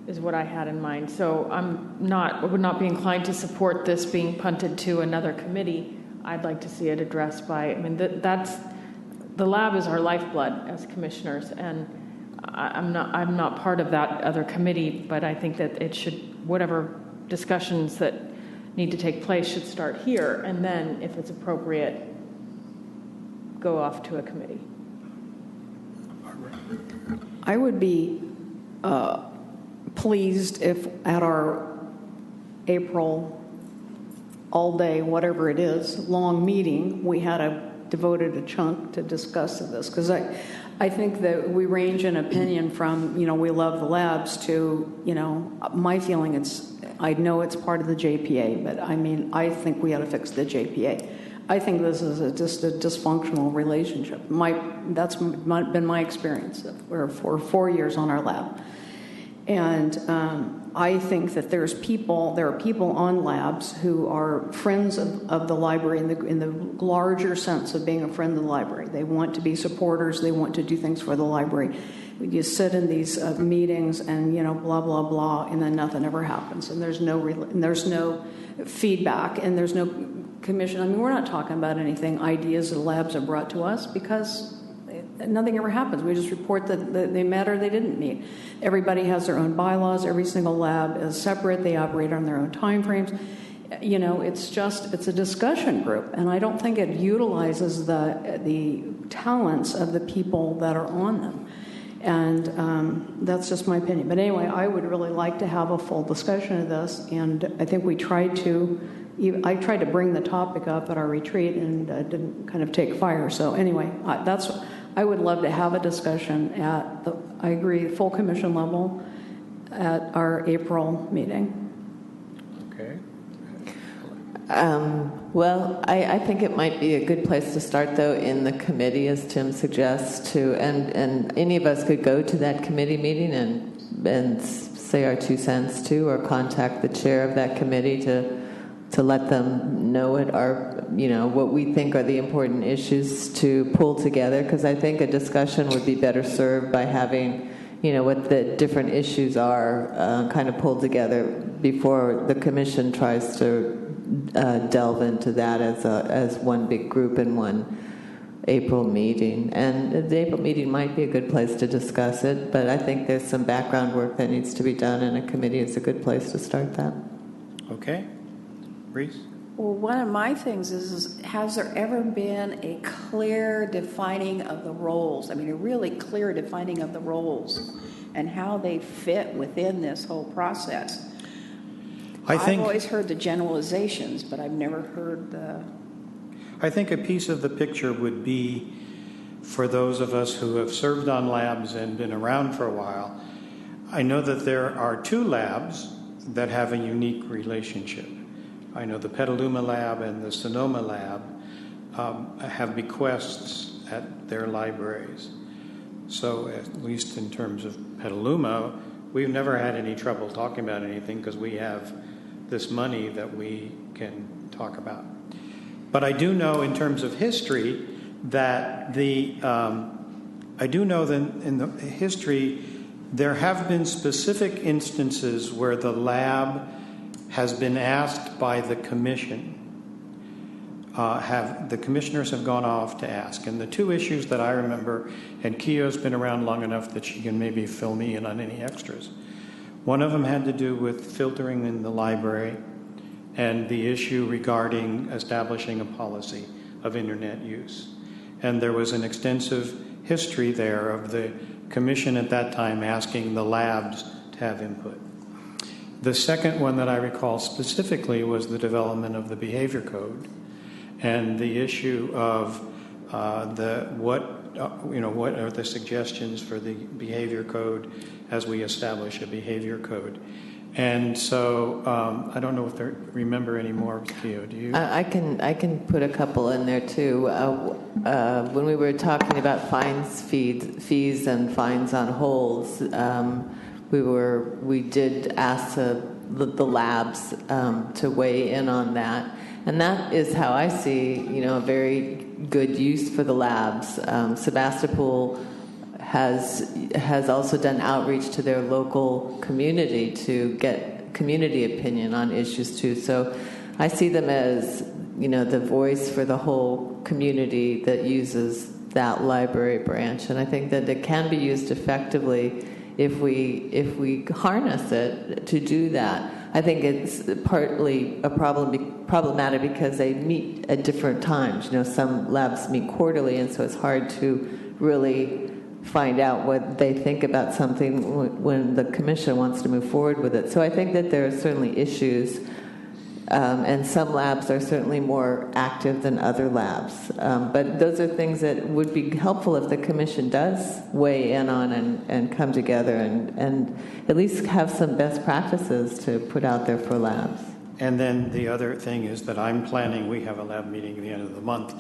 is what I had in mind. So I would not be inclined to support this being punted to another committee. I'd like to see it addressed by, the lab is our lifeblood as commissioners, and I'm not part of that other committee, but I think that it should, whatever discussions that need to take place should start here, and then, if it's appropriate, go off to a committee. I would be pleased if at our April all-day, whatever it is, long meeting, we had devoted a chunk to discuss this. Because I think that we range in opinion from, we love the labs to, my feeling I know it's part of the JPA, but I think we ought to fix the JPA. I think this is just a dysfunctional relationship. That's been my experience for 4 years on our lab. And I think that there are people on labs who are friends of the library in the larger sense of being a friend of the library. They want to be supporters. They want to do things for the library. You sit in these meetings and, blah, blah, blah, and then nothing ever happens. And there's no feedback, and there's no commission. We're not talking about anything, ideas the labs have brought to us, because nothing ever happens. We just report that they met or they didn't meet. Everybody has their own bylaws. Every single lab is separate. They operate on their own time frames. It's a discussion group, and I don't think it utilizes the talents of the people that are on them. And that's just my opinion. But anyway, I would really like to have a full discussion of this, and I think I tried to bring the topic up at our retreat and didn't kind of take fire. So anyway, I would love to have a discussion I agree, full commission level at our April meeting. Okay. Well, I think it might be a good place to start, though, in the committee, as Tim suggests, and any of us could go to that committee meeting and say our 2 cents too, or contact the chair of that committee to let them know what we think are the important issues to pull together, because I think a discussion would be better served by having what the different issues are kind of pulled together before the commission tries to delve into that as one big group in one April meeting. And the April meeting might be a good place to discuss it, but I think there's some background work that needs to be done, and a committee is a good place to start that. Okay. Reese? Well, one of my things is has there ever been a clear defining of the roles? A really clear defining of the roles and how they fit within this whole process. I've always heard the generalizations, but I've never heard the... I think a piece of the picture would be, for those of us who have served on labs and been around for a while, I know that there are 2 labs that have a unique relationship. I know the Petaluma Lab and the Sonoma Lab have bequests at their libraries. So at least in terms of Petaluma, we've never had any trouble talking about anything because we have this money that we can talk about. But I do know in terms of history that I do know that in the history there have been specific instances where the lab has been asked by the commission the commissioners have gone off to ask. And the two issues that I remember, and Keo's been around long enough that she can maybe fill me in on any extras. One of them had to do with filtering in the library and the issue regarding establishing a policy of internet use. And there was an extensive history there of the commission at that time asking the labs to have input. The second one that I recall specifically was the development of the behavior code and the issue of what are the suggestions for the behavior code as we establish a behavior code. And so I don't know if I remember any more, Keo, do you? I can put a couple in there too. When we were talking about fees and fines on holds, we did ask the labs to weigh in on that. And that is how I see, a very good use for the labs. Sebastopol has also done outreach to their local community to get community opinion on issues too. So I see them as, the voice for the whole community that uses that library branch. And I think that it can be used effectively if we harness it to do that. I think it's partly problematic because they meet at different times. Some labs meet quarterly, and so it's hard to really find out what they think about something when the commission wants to move forward with it. So I think that there are certainly issues, and some labs are certainly more active than other labs. But those are things that would be helpful if the commission does weigh in on and come together and at least have some best practices to put out there for labs. And then the other thing is that we have a lab meeting at the end of the month,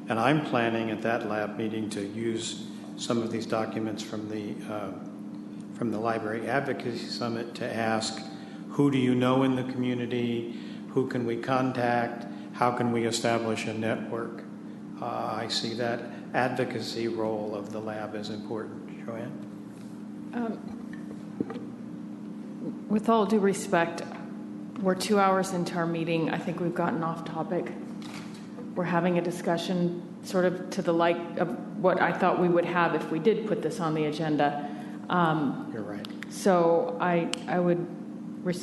and I'm planning at that lab meeting to use some of these documents from the Library Advocacy Summit to ask, who do you know in the community? Who can we contact? How can we establish a network? I see that advocacy role of the lab as important. Joanne? With all due respect, we're 2 hours into our meeting. I think we've gotten off topic. We're having a discussion sort of to the like of what I thought we would have if we did put this on the agenda. You're right. So I would,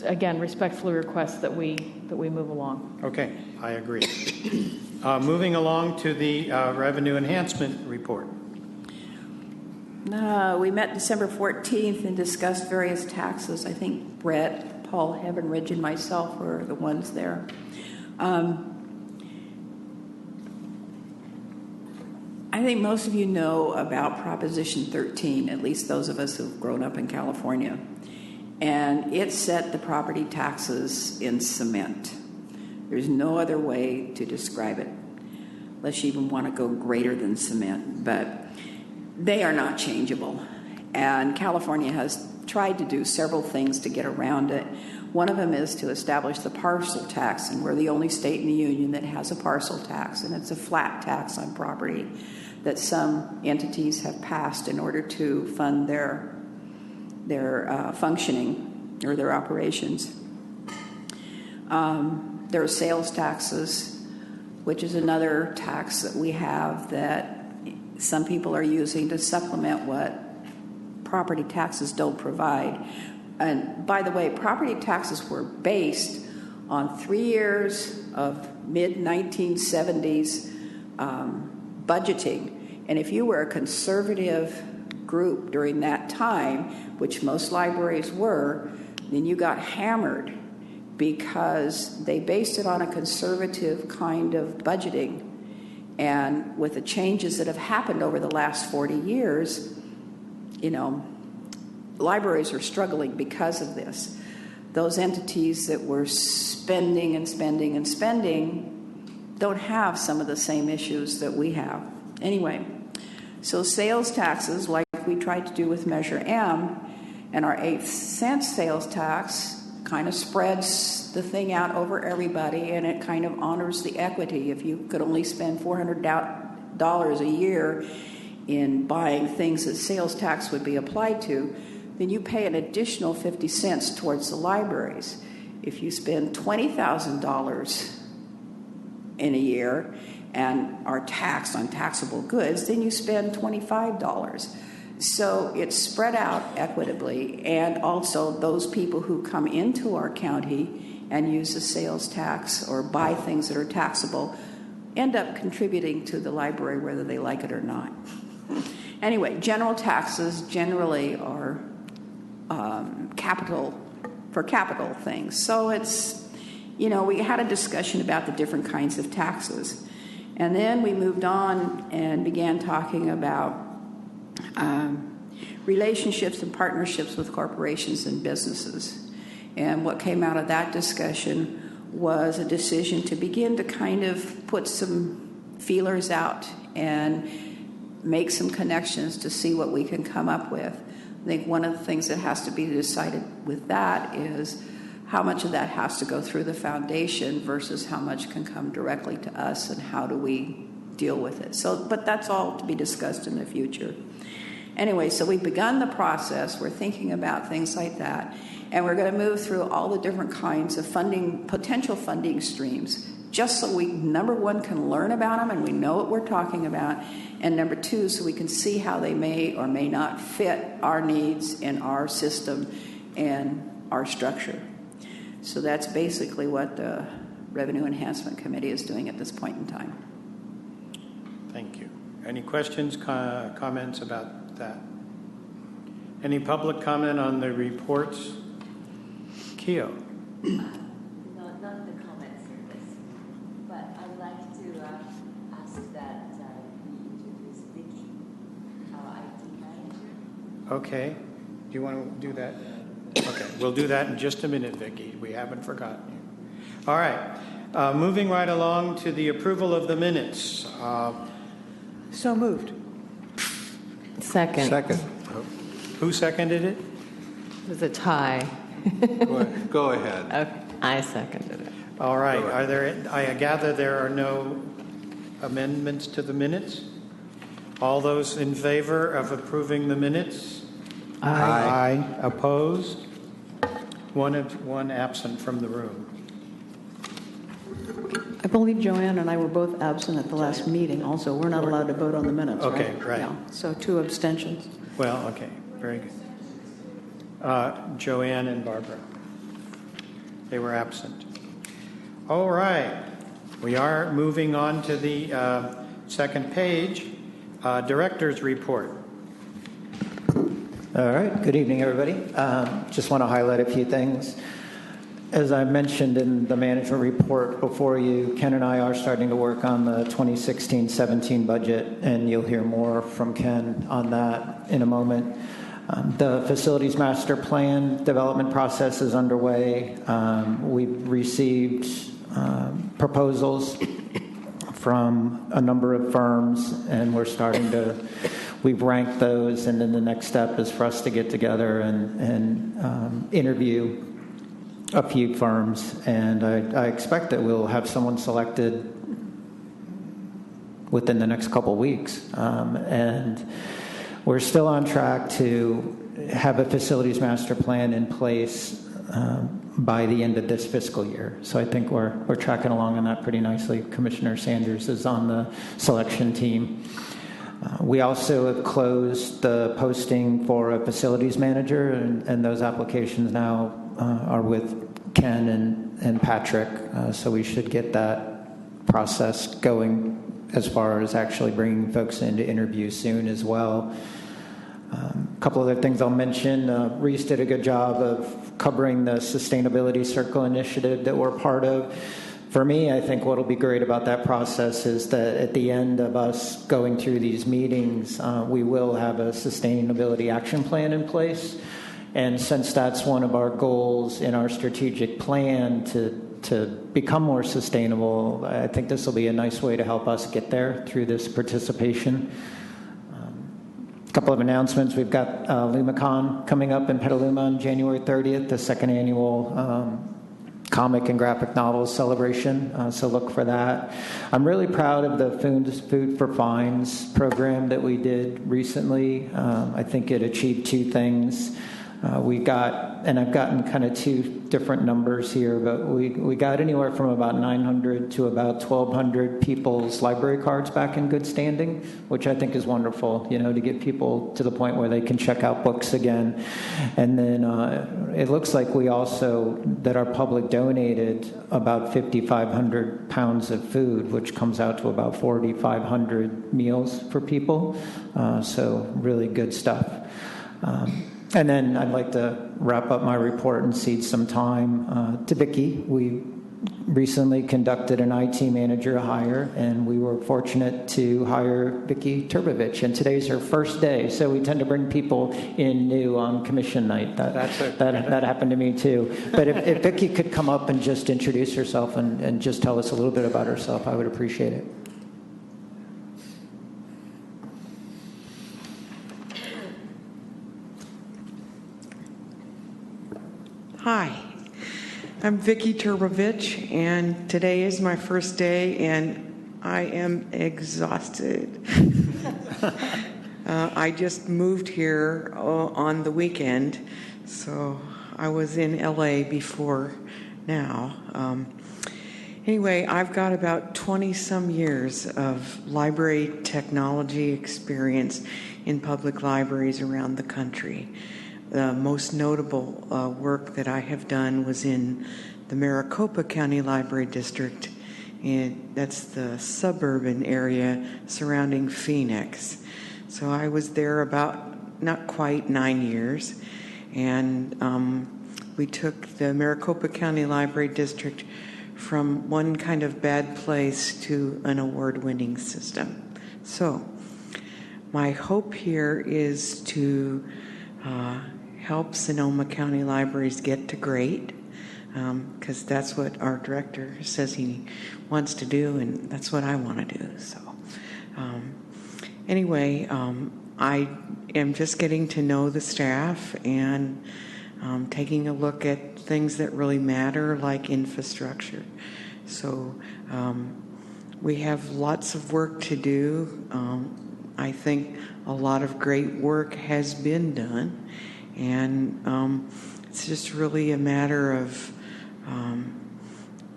again, respectfully request that we move along. Okay, I agree. Moving along to the revenue enhancement report. We met December 14th and discussed various taxes. I think Brett, Paul Heavenridge, and myself were the ones there. I think most of you know about Proposition 13, at least those of us who've grown up in California. And it set the property taxes in cement. There's no other way to describe it, unless you even want to go greater than cement. But they are not changeable. And California has tried to do several things to get around it. One of them is to establish the parcel tax, and we're the only state in the union that has a parcel tax, and it's a flat tax on property that some entities have passed in order to fund their functioning or their operations. There are sales taxes, which is another tax that we have that some people are using to supplement what property taxes don't provide. And by the way, property taxes were based on 3 years of mid-1970s budgeting. And if you were a conservative group during that time, which most libraries were, then you got hammered because they based it on a conservative kind of budgeting. And with the changes that have happened over the last 40 years, libraries are struggling because of this. Those entities that were spending and spending and spending don't have some of the same issues that we have. Anyway, so sales taxes, like we tried to do with Measure M, and our 8-cent sales tax kind of spreads the thing out over everybody, and it kind of honors the equity. If you could only spend $400 a year in buying things that sales tax would be applied to, then you pay an additional 50 cents towards the libraries. If you spend $20,000 in a year and are taxed on taxable goods, then you spend $25. So it's spread out equitably, and also those people who come into our county and use the sales tax or buy things that are taxable end up contributing to the library whether they like it or not. Anyway, general taxes generally are capital things. So it's, we had a discussion about the different kinds of taxes. And then we moved on and began talking about relationships and partnerships with corporations and businesses. And what came out of that discussion was a decision to begin to kind of put some feelers out and make some connections to see what we can come up with. I think one of the things that has to be decided with that is how much of that has to go through the foundation versus how much can come directly to us, and how do we deal with it. But that's all to be discussed in the future. Anyway, so we've begun the process. We're thinking about things like that. And we're going to move through all the different kinds of potential funding streams, just so we, number one, can learn about them and we know what we're talking about. And number two, so we can see how they may or may not fit our needs and our system and our structure. So that's basically what the Revenue Enhancement Committee is doing at this point in time. Thank you. Any questions, comments about that? Any public comment on the reports? Keo. No, not the comment service, but I would like to ask that we introduce Vicki, our IT manager. Okay. Do you want to do that? Okay. We'll do that in just a minute, Vicki. We haven't forgotten you. All right. Moving right along to the approval of the minutes. So moved. Second. Who seconded it? It was a tie. Go ahead. Okay, I seconded it. All right. I gather there are no amendments to the minutes? All those in favor of approving the minutes? Aye. Opposed? One absent from the room. I believe Joanne and I were both absent at the last meeting also. We're not allowed to vote on the minutes, Okay, right. Yeah. So 2 abstentions. Well, okay. Very good. Joanne and Barbara. They were absent. All right. We are moving on to the second page. Director's report. All right. Good evening, everybody. Just want to highlight a few things. As I mentioned in the management report before you, Ken and I are starting to work on the 2016-17 budget, and you'll hear more from Ken on that in a moment. The facilities master plan development process is underway. We've received proposals from a number of firms, and we've ranked those, and then the next step is for us to get together and interview a few firms, and I expect that we'll have someone selected within the next couple weeks. And we're still on track to have a facilities master plan in place by the end of this fiscal year. So I think we're tracking along on that pretty nicely. Commissioner Sanders is on the selection team. We also have closed the posting for a facilities manager, and those applications now are with Ken and Patrick, so we should get that process going as far as actually bringing folks in to interview soon as well. A couple other things I'll mention. Reese did a good job of covering the Sustainability Circle initiative that we're part of. For me, I think what will be great about that process is that at the end of us going through these meetings, we will have a sustainability action plan in place. And since that's one of our goals in our strategic plan to become more sustainable, I think this will be a nice way to help us get there through this participation. A couple of announcements. We've got LumaCon coming up in Petaluma on January 30th, the second annual comic and graphic novels celebration, so look for that. I'm really proud of the Food for Fines program that we did recently. I think it achieved two things. I've gotten kind of two different numbers here, but we got anywhere from about 900 to about 1,200 people's library cards back in good standing, which I think is wonderful, to get people to the point where they can check out books again. And then it looks like that our public donated about 5,500 pounds of food, which comes out to about 4,500 meals for people. So really good stuff. And then I'd like to wrap up my report and cede some time to Vicki. We recently conducted an IT manager hire, and we were fortunate to hire Vicki Turbovich, and today's her first day. So we tend to bring people in new on commission night. That happened to me too. But if Vicki could come up and just introduce herself and just tell us a little bit about herself, I would appreciate it. Hi, I'm Vicki Turbovich, and today is my first day, and I am exhausted. I just moved here on the weekend, so I was in LA before now. Anyway, I've got about 20-some years of library technology experience in public libraries around the country. The most notable work that I have done was in the Maricopa County Library District, and that's the suburban area surrounding Phoenix. So I was there about not quite 9 years, and we took the Maricopa County Library District from one kind of bad place to an award-winning system. So my hope here is to help Sonoma County Libraries get to great, because that's what our director says he wants to do, and that's what I want to do. So anyway, I am just getting to know the staff and taking a look at things that really matter, like infrastructure. So we have lots of work to do. I think a lot of great work has been done. And it's just really a matter of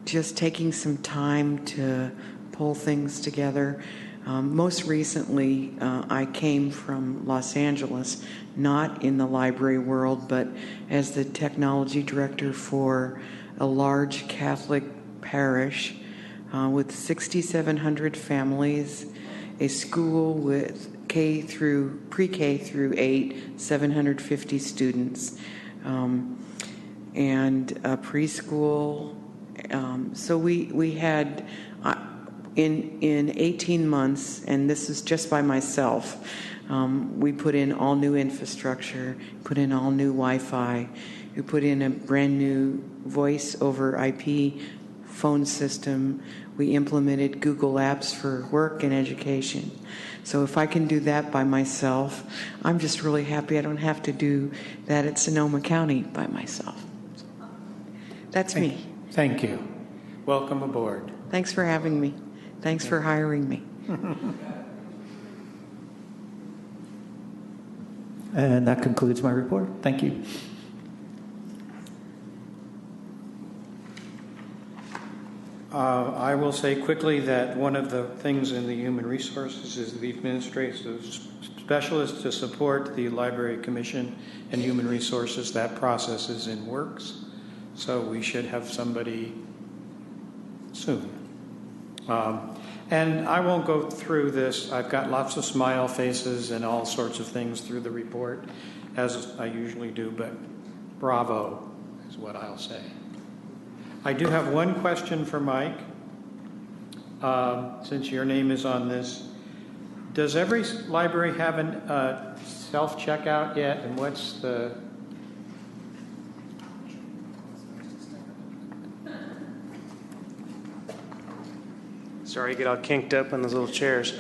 just taking some time to pull things together. Most recently, I came from Los Angeles, not in the library world, but as the technology director for a large Catholic parish with 6,700 families, a school with pre-K through 8, 750 students, and a preschool. So we had, in 18 months, and this is just by myself, we put in all new infrastructure, put in all new Wi-Fi, we put in a brand new voice over IP phone system, we implemented Google Apps for work and education. So if I can do that by myself, I'm just really happy I don't have to do that at Sonoma County by myself. That's me. Thank you. Welcome aboard. Thanks for having me. Thanks for hiring me. And that concludes my report. Thank you. I will say quickly that one of the things in the human resources is the administrative specialist to support the Library Commission and Human Resources. That process is in works, so we should have somebody soon. And I won't go through this. I've got lots of smile faces and all sorts of things through the report, as I usually do, but bravo is what I'll say. I do have one question for Mike, since your name is on this. Does every library have a self-checkout yet, and what's the... Sorry, I get all kinked up on those little chairs.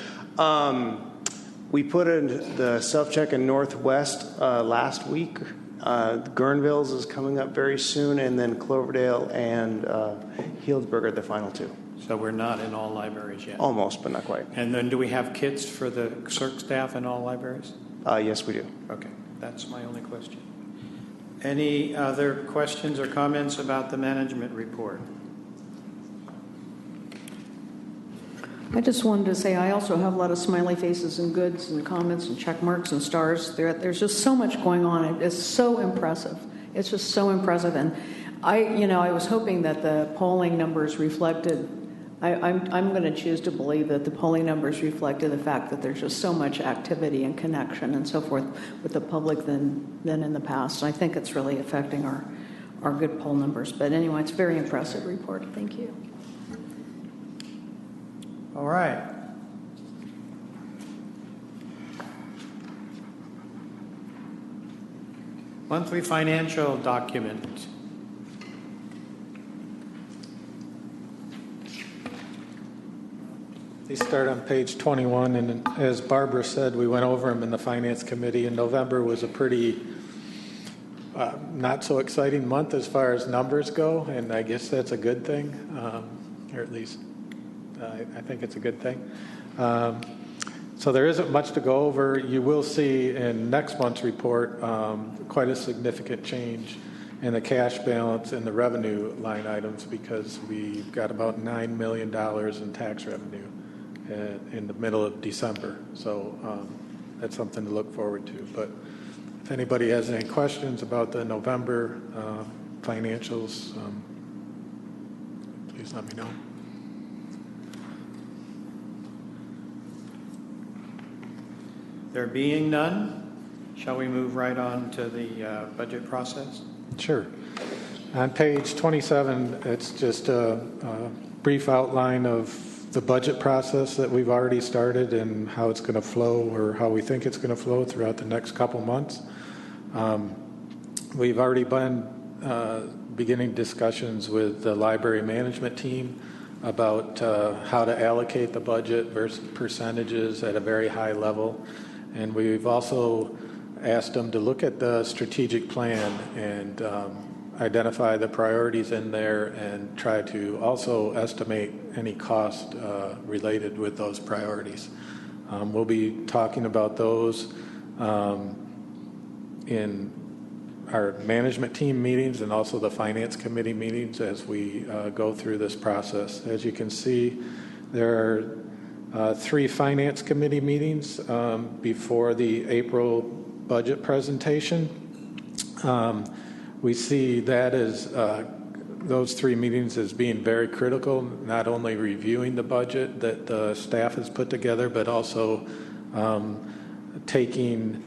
We put in the self-check in Northwest last week. Guerneville's is coming up very soon, and then Cloverdale and Healdsburg are the final two. So we're not in all libraries yet? Almost, but not quite. And then do we have kits for the CERC staff in all libraries? Yes, we do. Okay, that's my only question. Any other questions or comments about the management report? I just wanted to say I also have a lot of smiley faces and goods and comments and check marks and stars. There's just so much going on. It's so impressive. It's just so impressive. And I was hoping that the polling numbers reflected. I'm going to choose to believe that the polling numbers reflected the fact that there's just so much activity and connection and so forth with the public than in the past. I think it's really affecting our good poll numbers. But anyway, it's a very impressive report. Thank you. All right. Monthly financial document. These start on page 21, and as Barbara said, we went over them in the Finance Committee, and November was a pretty not so exciting month as far as numbers go, and I guess that's a good thing, or at least I think it's a good thing. So there isn't much to go over. You will see in next month's report quite a significant change in the cash balance and the revenue line items because we've got about $9 million in tax revenue in the middle of December. So that's something to look forward to. But if anybody has any questions about the November financials, please let me know. There being none, shall we move right on to the budget process? Sure. On page 27, it's just a brief outline of the budget process that we've already started and how it's going to flow or how we think it's going to flow throughout the next couple months. We've already been beginning discussions with the library management team about how to allocate the budget versus percentages at a very high level. And we've also asked them to look at the strategic plan and identify the priorities in there and try to also estimate any cost related with those priorities. We'll be talking about those in our management team meetings and also the Finance Committee meetings as we go through this process. As you can see, there are 3 Finance Committee meetings before the April budget presentation. We see that as those 3 meetings as being very critical, not only reviewing the budget that the staff has put together, but also taking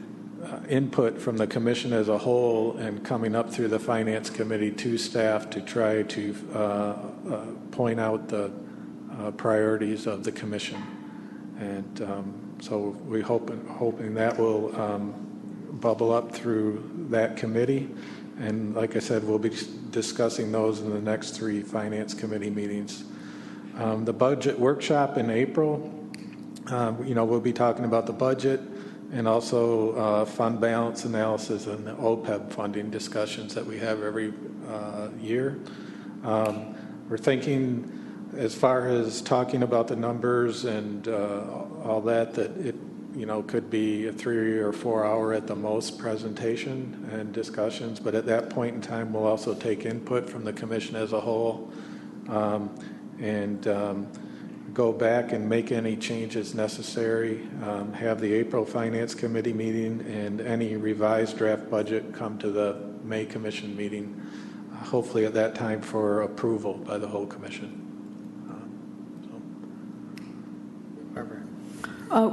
input from the commission as a whole and coming up through the Finance Committee to staff to try to point out the priorities of the commission. And so we're hoping that will bubble up through that committee. And like I said, we'll be discussing those in the next 3 Finance Committee meetings. The budget workshop in April, we'll be talking about the budget and also fund balance analysis and the OPEB funding discussions that we have every year. We're thinking, as far as talking about the numbers and all that it could be a 3 or 4 hour at the most presentation and discussions, but at that point in time we'll also take input from the commission as a whole and go back and make any changes necessary, have the April Finance Committee meeting and any revised draft budget come to the May Commission meeting, hopefully at that time for approval by the whole commission.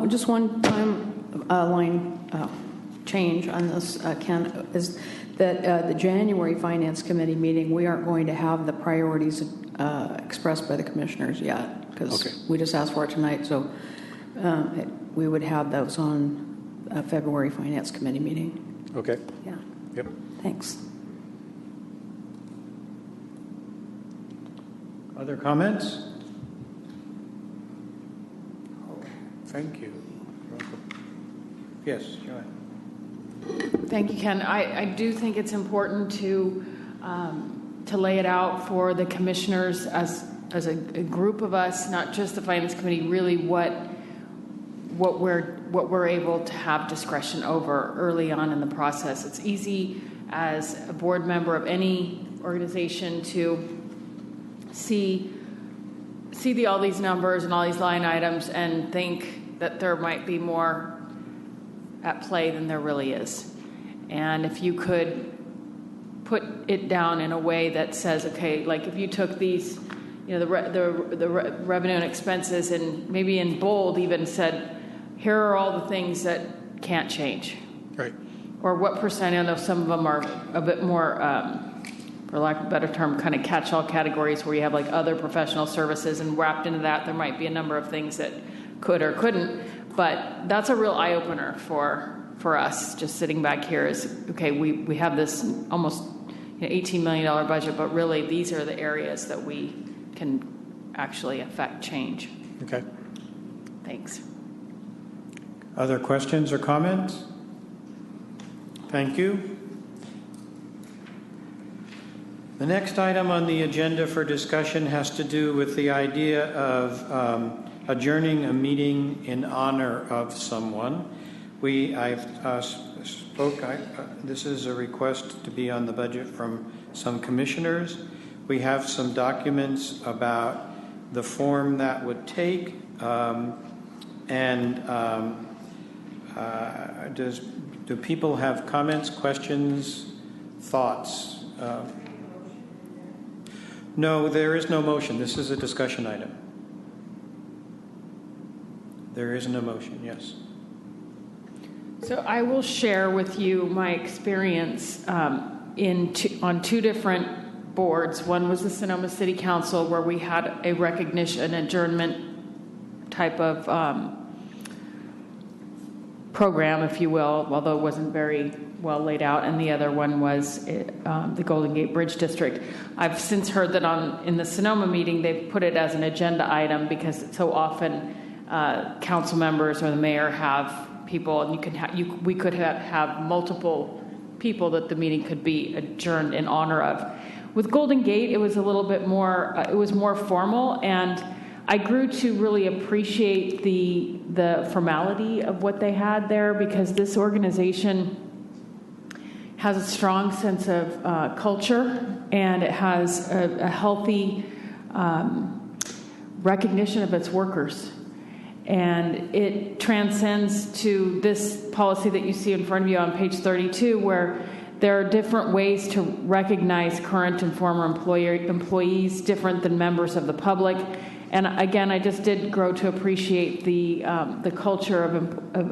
Just one timeline change on this, Ken, is that the January Finance Committee meeting, we aren't going to have the priorities expressed by the commissioners yet because we just asked for it tonight. So we would have those on a February Finance Committee meeting. Okay. Yeah. Yep. Thanks. Other comments? Thank you. Yes, go ahead. Thank you, Ken. I do think it's important to lay it out for the commissioners as a group of us, not just the Finance Committee, really what we're able to have discretion over early on in the process. It's easy as a board member of any organization to see all these numbers and all these line items and think that there might be more at play than there really is. And if you could put it down in a way that says, okay, like if you took these, the revenue and expenses, and maybe in bold even said, here are all the things that can't change. Right. Or what percent, I know some of them are a bit more, for lack of a better term, kind of catch-all categories where you have like other professional services, and wrapped into that there might be a number of things that could or couldn't. But that's a real eye-opener for us, just sitting back here, is, okay, we have this almost $18 million budget, but really these are the areas that we can actually affect change. Okay. Thanks. Other questions or comments? Thank you. The next item on the agenda for discussion has to do with the idea of adjourning a meeting in honor of someone. This is a request to be on the budget from some commissioners. We have some documents about the form that would take, do people have comments, questions, thoughts? No, there is no motion. This is a discussion item. There is no motion, yes. So I will share with you my experience on two different boards. One was the Sonoma City Council, where we had a recognition, adjournment type of program, if you will, although it wasn't very well laid out. And the other one was the Golden Gate Bridge District. I've since heard that in the Sonoma meeting, they've put it as an agenda item because so often council members or the mayor have people, and we could have multiple people that the meeting could be adjourned in honor of. With Golden Gate, it was a little bit more, it was more formal, and I grew to really appreciate the formality of what they had there, because this organization has a strong sense of culture, and it has a healthy recognition of its workers. And it transcends to this policy that you see in front of you on page 32, where there are different ways to recognize current and former employees, different than members of the public. And again, I just did grow to appreciate the culture of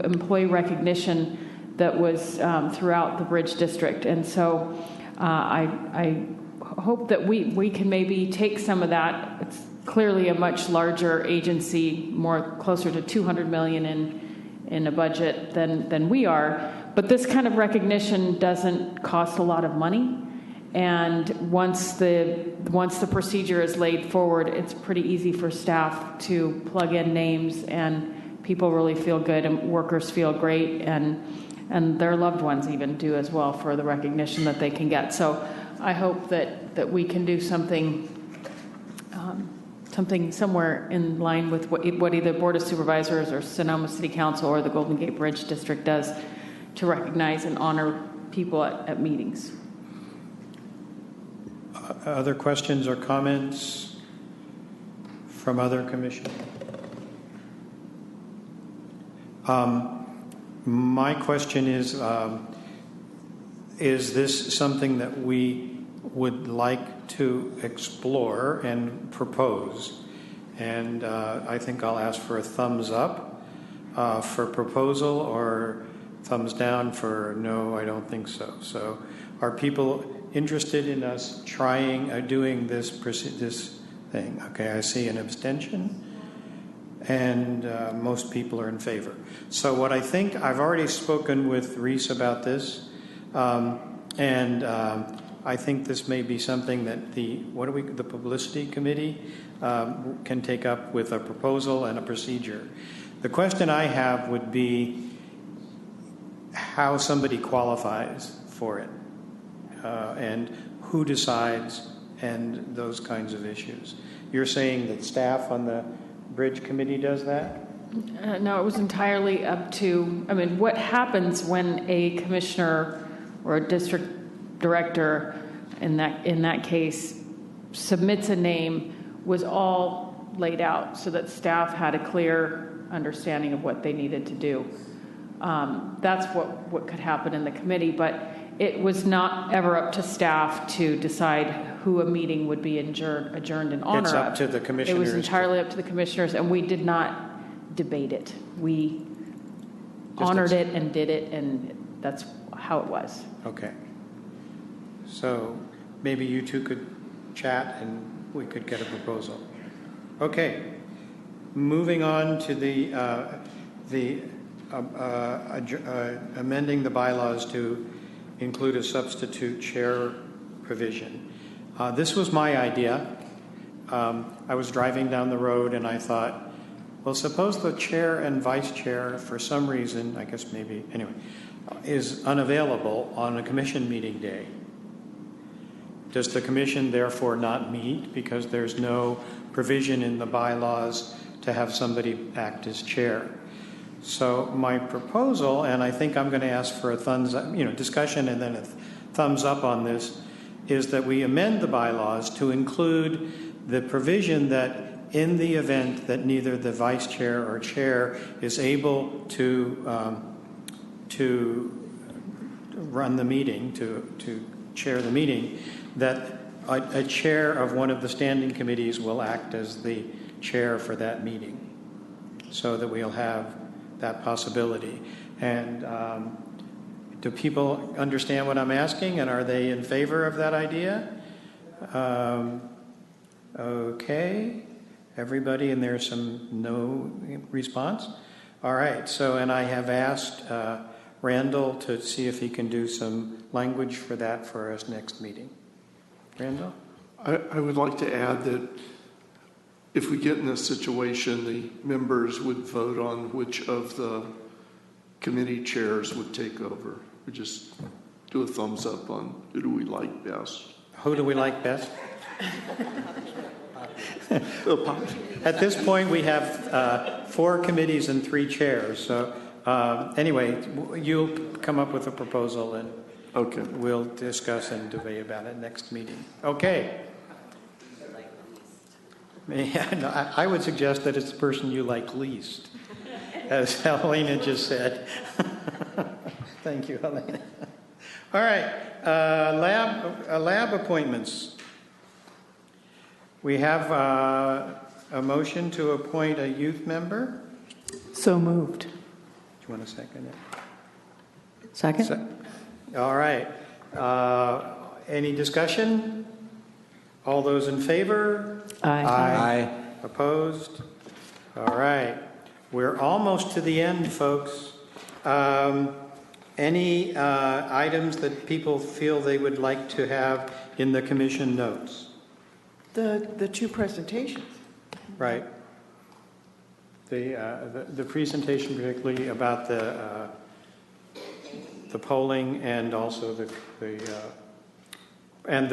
employee recognition that was throughout the Bridge District. And so I hope that we can maybe take some of that. It's clearly a much larger agency, more closer to $200 million in a budget than we are. But this kind of recognition doesn't cost a lot of money. And once the procedure is laid forward, it's pretty easy for staff to plug in names, and people really feel good, and workers feel great, and their loved ones even do as well for the recognition that they can get. So I hope that we can do something somewhere in line with what either Board of Supervisors or Sonoma City Council or the Golden Gate Bridge District does to recognize and honor people at meetings. Other questions or comments from other commissioners? My question is this something that we would like to explore and propose? And I think I'll ask for a thumbs up for proposal, or thumbs down for no, I don't think so. So are people interested in us doing this thing? Okay, I see an abstention, and most people are in favor. So what I think, I've already spoken with Reese about this, and I think this may be something that the publicity committee can take up with a proposal and a procedure. The question I have would be how somebody qualifies for it, and who decides, and those kinds of issues. You're saying that staff on the Bridge Committee does that? No, it was entirely up to, what happens when a commissioner or a district director, in that case, submits a name, was all laid out so that staff had a clear understanding of what they needed to do. That's what could happen in the committee, but it was not ever up to staff to decide who a meeting would be adjourned in honor of. It's up to the commissioners. It was entirely up to the commissioners, and we did not debate it. We honored it and did it, and that's how it was. Okay. So maybe you two could chat and we could get a proposal. Okay. Moving on to the amending the bylaws to include a substitute chair provision. This was my idea. I was driving down the road and I thought, well, suppose the chair and vice chair, for some reason, I guess maybe, anyway, is unavailable on a commission meeting day. Does the commission therefore not meet because there's no provision in the bylaws to have somebody act as chair? So my proposal, and I think I'm going to ask for a thumbs up, discussion and then a thumbs up on this, is that we amend the bylaws to include the provision that in the event that neither the vice chair or chair is able to run the meeting, to chair the meeting, that a chair of one of the standing committees will act as the chair for that meeting, so that we'll have that possibility. And do people understand what I'm asking, and are they in favor of that idea? Okay. Everybody, and there's some no response? All right. So, and I have asked Randall to see if he can do some language for that for us next meeting. Randall? I would like to add that if we get in a situation, the members would vote on which of the committee chairs would take over. We just do a thumbs up on who do we like best. Who do we like best? At this point, we have 4 committees and 3 chairs. So anyway, you'll come up with a proposal and okay, we'll discuss and debate about it next meeting. Okay. Yeah, no, I would suggest that it's the person you like least, as Helena just said. Thank you, Helena. All right, lab appointments. We have a motion to appoint a youth member. So moved. Do you want to second it? Second. All right. Any discussion? All those in favor? Aye. Aye. Opposed? All right. We're almost to the end, folks. Any items that people feel they would like to have in the commission notes? The 2 presentations. Right. The presentation, particularly about the polling, and also the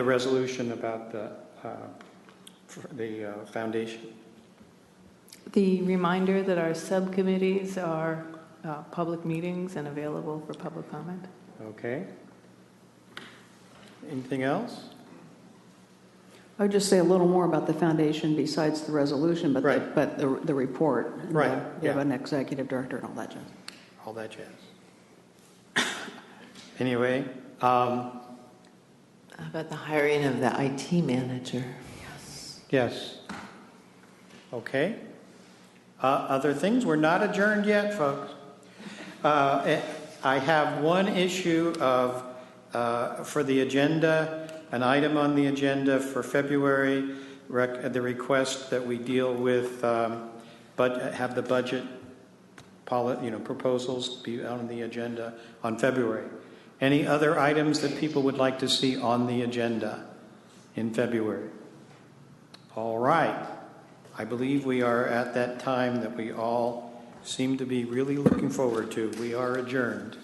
resolution about the foundation. The reminder that our subcommittees are public meetings and available for public comment. Okay. Anything else? I would just say a little more about the foundation besides the resolution, but right. the report. And right. You have an executive director and all that jazz. All that jazz. Anyway. How about the hiring of the IT manager? Yes. Okay. Other things? We're not adjourned yet, folks. I have one issue of for the agenda. An item on the agenda for February, the request that we deal with, but have the budget proposals be on the agenda on February. Any other items that people would like to see on the agenda in February? All right. I believe we are at that time that we all seem to be really looking forward to. We are adjourned.